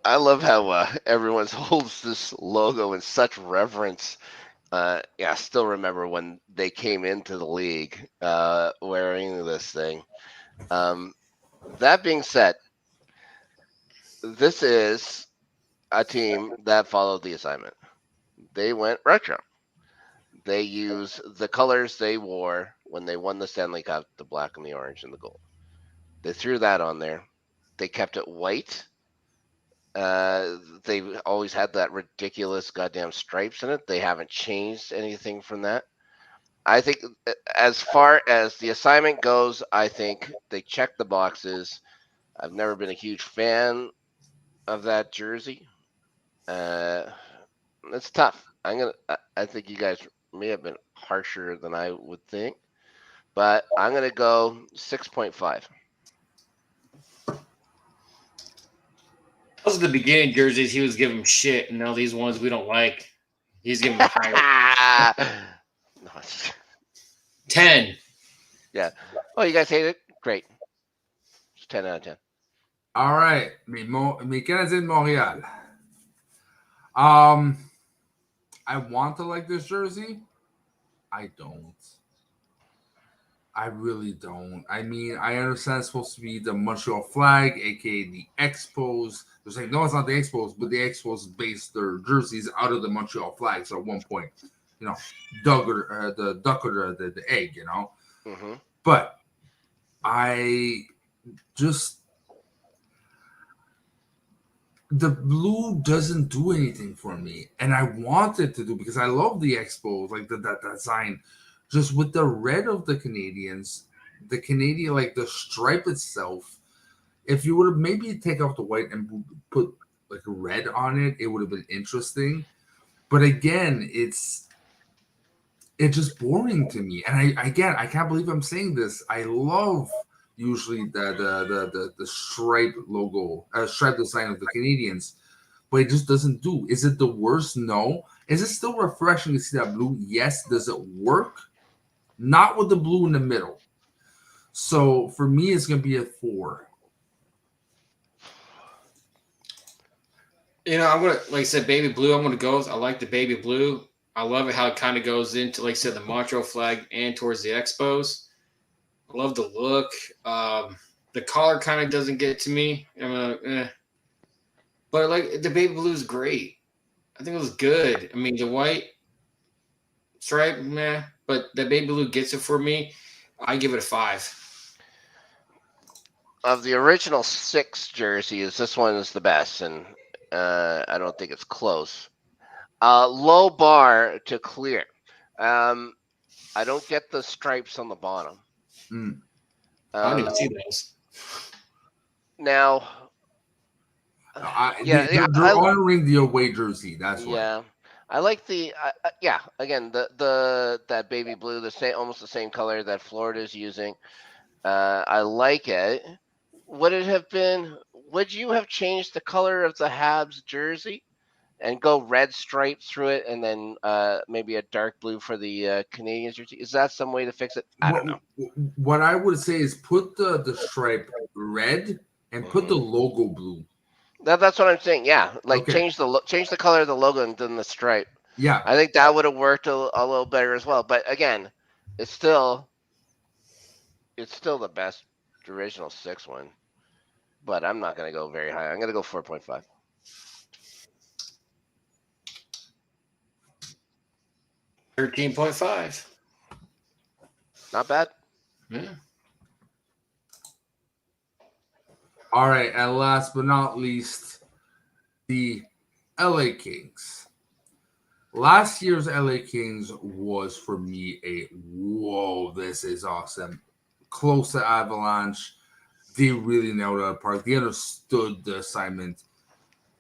I love how everyone holds this logo in such reverence. I still remember when they came into the league wearing this thing. That being said, this is a team that followed the assignment. They went retro. They used the colors they wore when they won the Stanley Cup, the black and the orange and the gold. They threw that on there. They kept it white. They've always had that ridiculous goddamn stripes in it. They haven't changed anything from that. I think as far as the assignment goes, I think they checked the boxes. I've never been a huge fan of that jersey. It's tough. I think you guys may have been harsher than I would think, but I'm gonna go 6.5. Those are the beginning jerseys. He was giving them shit, and now these ones we don't like. He's giving them higher. 10. Yeah. Oh, you guys hate it? Great. It's 10 out of 10. All right. Mes Canadiens de Montréal. I want to like this jersey. I don't. I really don't. I mean, I understand it's supposed to be the Montreal flag, aka the Expos. They're saying no, it's not the Expos, but the Expos based their jerseys out of the Montreal flag. So at one point, the duck or the egg, Mm-hmm. But I just the blue doesn't do anything for me, and I want it to do because I love the Expos, like that design. Just with the red of the Canadians, the Canadian, like the stripe itself, if you would have maybe take off the white and put like red on it, it would have been interesting. But again, it's just boring to me. And I can't believe I'm saying this. I love usually the stripe logo, stripe design of the Canadians, but it just doesn't do. Is it the worst? No. Is it still refreshing to see that blue? Yes. Does it work? Not with the blue in the middle. So for me, it's going to be a 4. I'm gonna, like I said, baby blue. I'm gonna go. I like the baby blue. I love it how it kind of goes into, like I said, the Montreal flag and towards the Expos. I love the look. The collar kind of doesn't get to me. But like the baby blue is great. I think it was good. I mean, the white stripe, meh. But the baby blue gets it for me. I give it a 5. Of the original 6 jerseys, this one is the best, and I don't think it's close. Low bar to clear. I don't get the stripes on the bottom. I don't even see those. Now, yeah, They're honoring the away jersey. That's why. yeah. I like the yeah. Again, the that baby blue, the same, almost the same color that Florida's using. I like it. Would it have been? Would you have changed the color of the Habs jersey and go red stripe through it, and then maybe a dark blue for the Canadians jersey? Is that some way to fix it? I don't know. What I would say is put the stripe red and put the Mm-hmm. logo blue. That's what I'm saying. Yeah, like Okay. change the color of the logo and then the stripe. Yeah. I think that would have worked a little better as well. But again, it's still it's still the best original 6 one. But I'm not gonna go very high. I'm gonna go 4.5. 13.5. Not bad. Yeah. All right, and last but not least, the LA Kings. Last year's LA Kings was for me a whoa, this is awesome. Close to Avalanche. They really nailed it out of the park. They understood the assignment.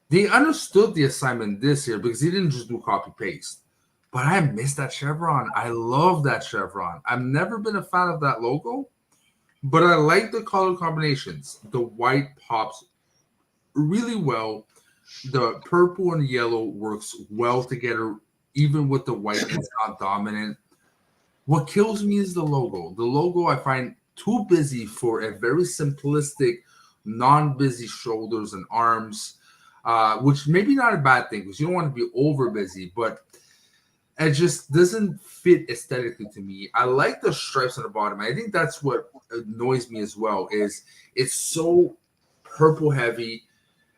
They understood the assignment this year because they didn't just do copy paste. But I missed that chevron. I love that chevron. I've never been a fan of that logo, but I like the color combinations. The white pops really well. The purple and yellow works well together, even with the white. It's not dominant. What kills me is the logo. The logo I find too busy for a very simplistic, non-busy shoulders and arms, which maybe not a bad thing because you don't want to be over busy, but it just doesn't fit aesthetically to me. I like the stripes on the bottom. I think that's what annoys me as well. Is it's so purple heavy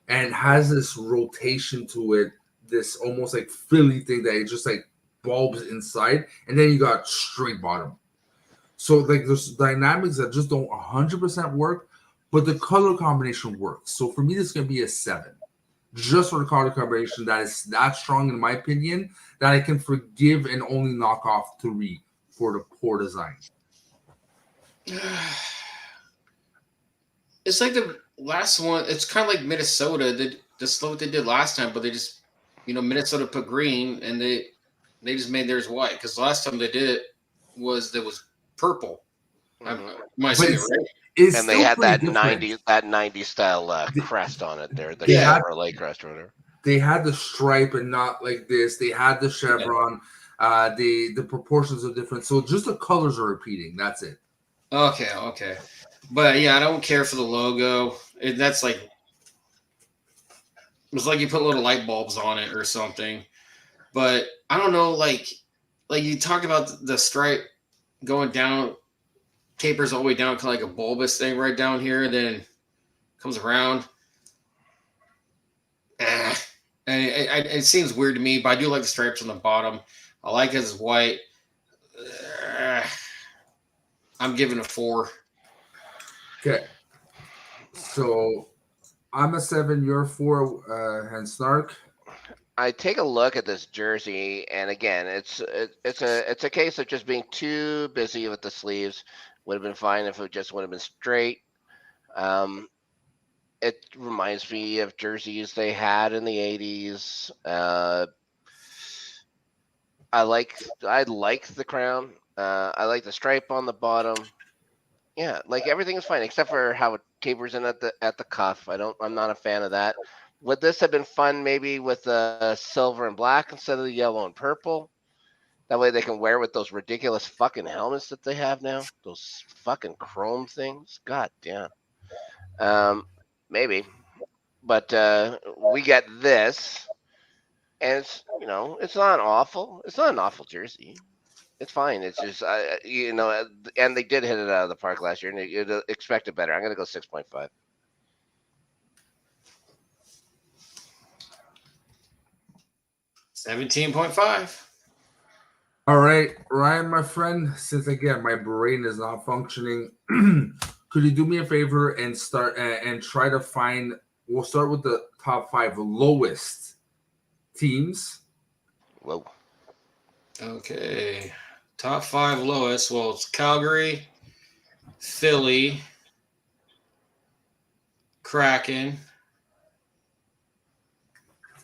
and has this rotation to it, this almost like Philly thing that it just like bulbs inside, and then you got straight bottom. So like there's dynamics that just don't 100% work, but the color combination works. So for me, this is gonna be a 7, just for the color combination that is that strong in my opinion that I can forgive and only knock off 3 for the poor design. It's like the last one. It's kind of like Minnesota. That's what they did last time, but they just, Minnesota put green and they just made theirs white because last time they did it was purple. Mm-hmm. Am I saying it right? And they had that 90 style crest on it there, the Chevrolet crest or whatever. They had the stripe and not like this. They had the chevron. The proportions are different, so just the colors are repeating. That's it. Okay. But yeah, I don't care for the logo. That's like it's like you put little light bulbs on it or something. But I don't know, like you talked about the stripe going down, tapers all the way down, kind of like a bulbous thing right down here, then comes around. And it seems weird to me, but I do like the stripes on the bottom. I like it as white. I'm giving a 4. Okay. So I'm a 7, you're 4, and Snark. I take a look at this jersey, and again, it's a case of just being too busy with the sleeves. Would have been fine if it just would have been straight. It reminds me of jerseys they had in the 80s. I like the crown. I like the stripe on the bottom. Yeah, like everything is fine except for how it tapers in at the cuff. I'm not a fan of that. Would this have been fun maybe with silver and black instead of the yellow and purple? That way they can wear with those ridiculous fucking helmets that they have now. Those fucking chrome things. God damn. Maybe. But we get this, and it's not awful. It's not an awful jersey. It's fine. It's just and they did hit it out of the park last year, and you expected better. I'm gonna go 6.5. $17.5. All right, Ryan, my friend. Since again my brain is not functioning, could you do me a favor and start and try to find? We'll start with the top 5 lowest teams. Whoa. Okay. Top 5 lowest. Well, it's Calgary, Philly, Kraken,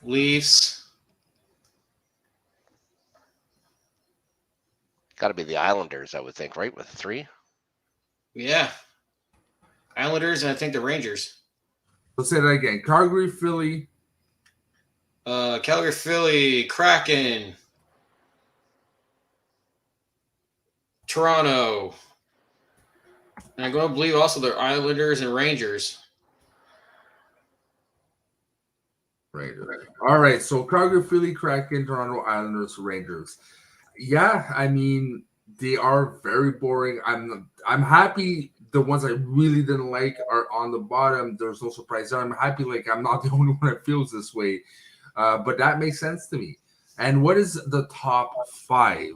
Leafs. Got to be the Islanders, I would think, right? With 3. Yeah. Islanders, and I think the Rangers. Let's say that again. Calgary, Philly. Calgary, Philly, Kraken, Toronto. And I'm going to believe also they're Islanders and Rangers. Rangers. All right. So Calgary, Philly, Kraken, Toronto, Islanders, Rangers. Yeah, I mean, they are very boring. I'm happy the ones I really didn't like are on the bottom. There's no surprise there. I'm happy like I'm not the only one that feels this way. But that makes sense to me. And what is the top 5?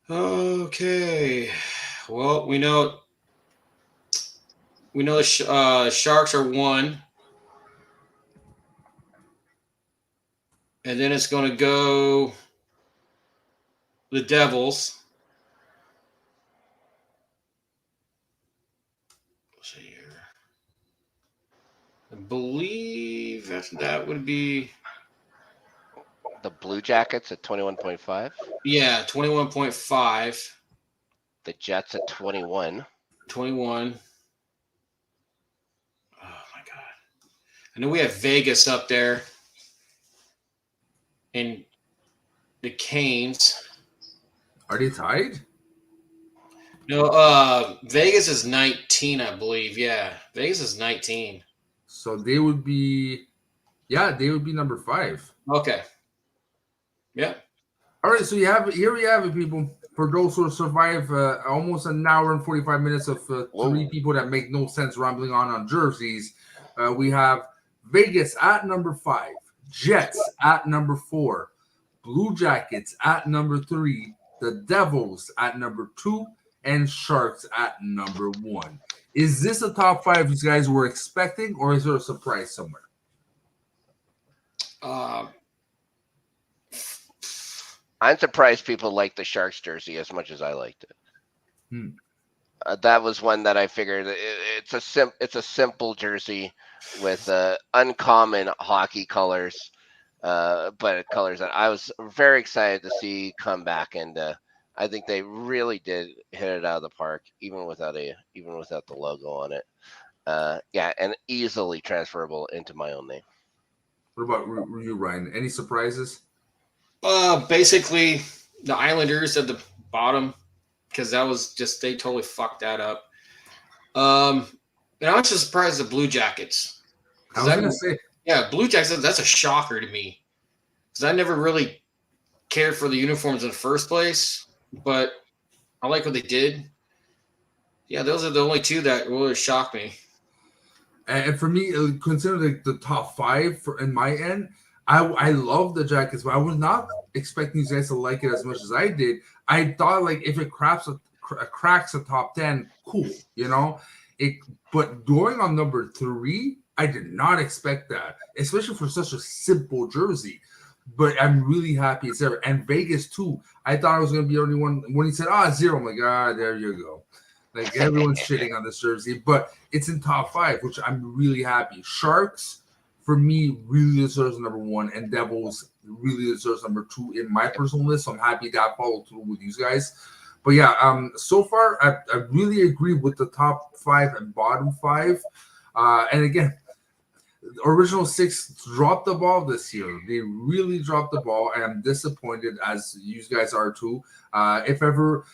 Okay. Well, we know the Sharks are 1. And then it's going to go the Devils. Let's see here. I believe after that would be The Blue Jackets at 21.5. 21.5. The Jets at 21. 21. Oh my God. I know we have Vegas up there. And the Canes. Are they tied? No, Vegas is 19, I believe. Yeah. Vegas is 19. So they would be number 5. Okay. Yeah. All right, so here we have it, people. For those who survive almost an hour and 45 minutes of 3 people that make no sense rambling on jerseys, we have Vegas at number 5, Jets at number 4, Blue Jackets at number 3, the Devils at number 2, and Sharks at number 1. Is this a top 5 you guys were expecting, or is there a surprise somewhere? I'm surprised people like the Sharks jersey as much as I liked it. That was one that I figured it's a simple jersey with uncommon hockey colors, but colors that I was very excited to see come back, and I think they really did hit it out of the park, even without the logo on it. And easily transferable into my own name. What about you, Ryan? Any surprises? Basically, the Islanders at the bottom, because that was just they totally fucked that up. And I was just surprised the Blue Jackets. I was gonna say, yeah, Blue Jackets. That's a shocker to me, because I never really cared for the uniforms in the first place, but I like what they did. Yeah, those are the only 2 that really shocked me. And for me, considering the top 5 in my end, I love the Jackets, but I was not expecting you guys to like it as much as I did. I thought like if it cracks a top 10, cool, you know. But going on number 3, I did not expect that, especially for such a simple jersey. But I'm really happy it's there. And Vegas too. I thought I was going to be the only one when he said 0. I'm like, there you go. Like everyone's shitting on this jersey, but it's in top 5, which I'm really happy. Sharks, for me, really deserves number 1, and Devils really deserves number 2 in my personal list. So I'm happy that followed through with these guys. But yeah, so far I really agree with the top 5 and bottom 5. And again, the original 6 dropped the ball this year. They really dropped the ball, and I'm disappointed, as you guys are too. If ever,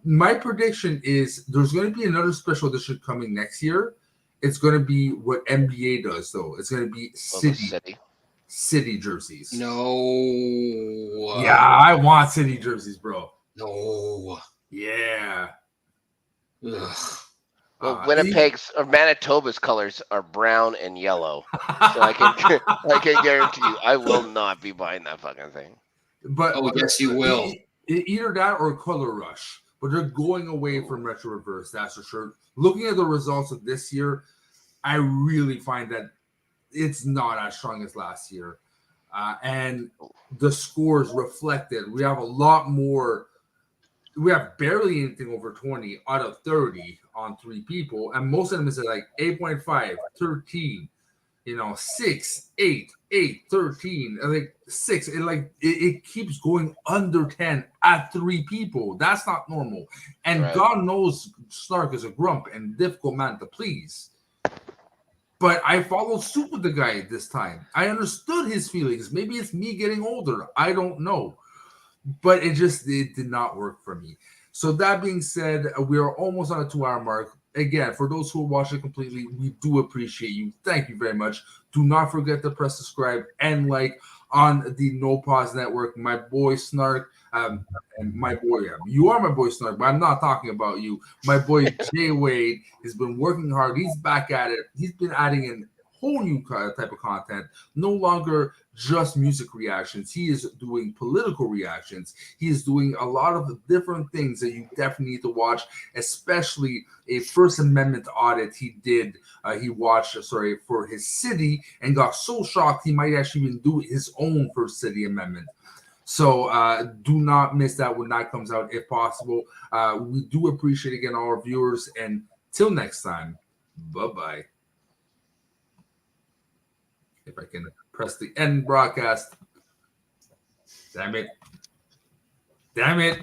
my prediction is there's going to be another special edition coming next year. It's going to be what NBA does, though. It's going to be city jerseys. No. Yeah, I want city jerseys, bro. No. Yeah. Ugh. Well, Winnipeg's or Manitoba's colors are brown and yellow, so I can guarantee you I will not be buying that fucking thing. But yes, you will. Either that or Color Rush. But they're going away from retro reverse, that's for sure. Looking at the results of this year, I really find that it's not as strong as last year. And the scores reflected. We have a lot more we have barely anything over 20 out of 30 on 3 people, and most of them is like 8.5, 13, 6, 8, 8, 13, and like 6. It keeps going under 10 at 3 people. That's not normal. And Right. God knows Snark is a grump and difficult man to please. But I followed suit with the guy this time. I understood his feelings. Maybe it's me getting older. I don't know. But it did not work for me. So that being said, we are almost on a 2-hour mark. Again, for those who watch it completely, we do appreciate you. Thank you very much. Do not forget to press subscribe and like on the No Pause Network. My boy Snark, and my boy, you are my boy Snark, but I'm not talking about you. My boy Jay Wade has been working hard. He's back at it. He's been adding in whole new type of content, no longer just music reactions. He is doing political reactions. He is doing a lot of different things that you definitely need to watch, especially a First Amendment audit he did. He watched, for his city and got so shocked he might actually even do his own First City Amendment. So do not miss that when that comes out if possible. We do appreciate, again, all our viewers. And till next time, bye-bye. If I can press the end broadcast. Damn it. Damn it.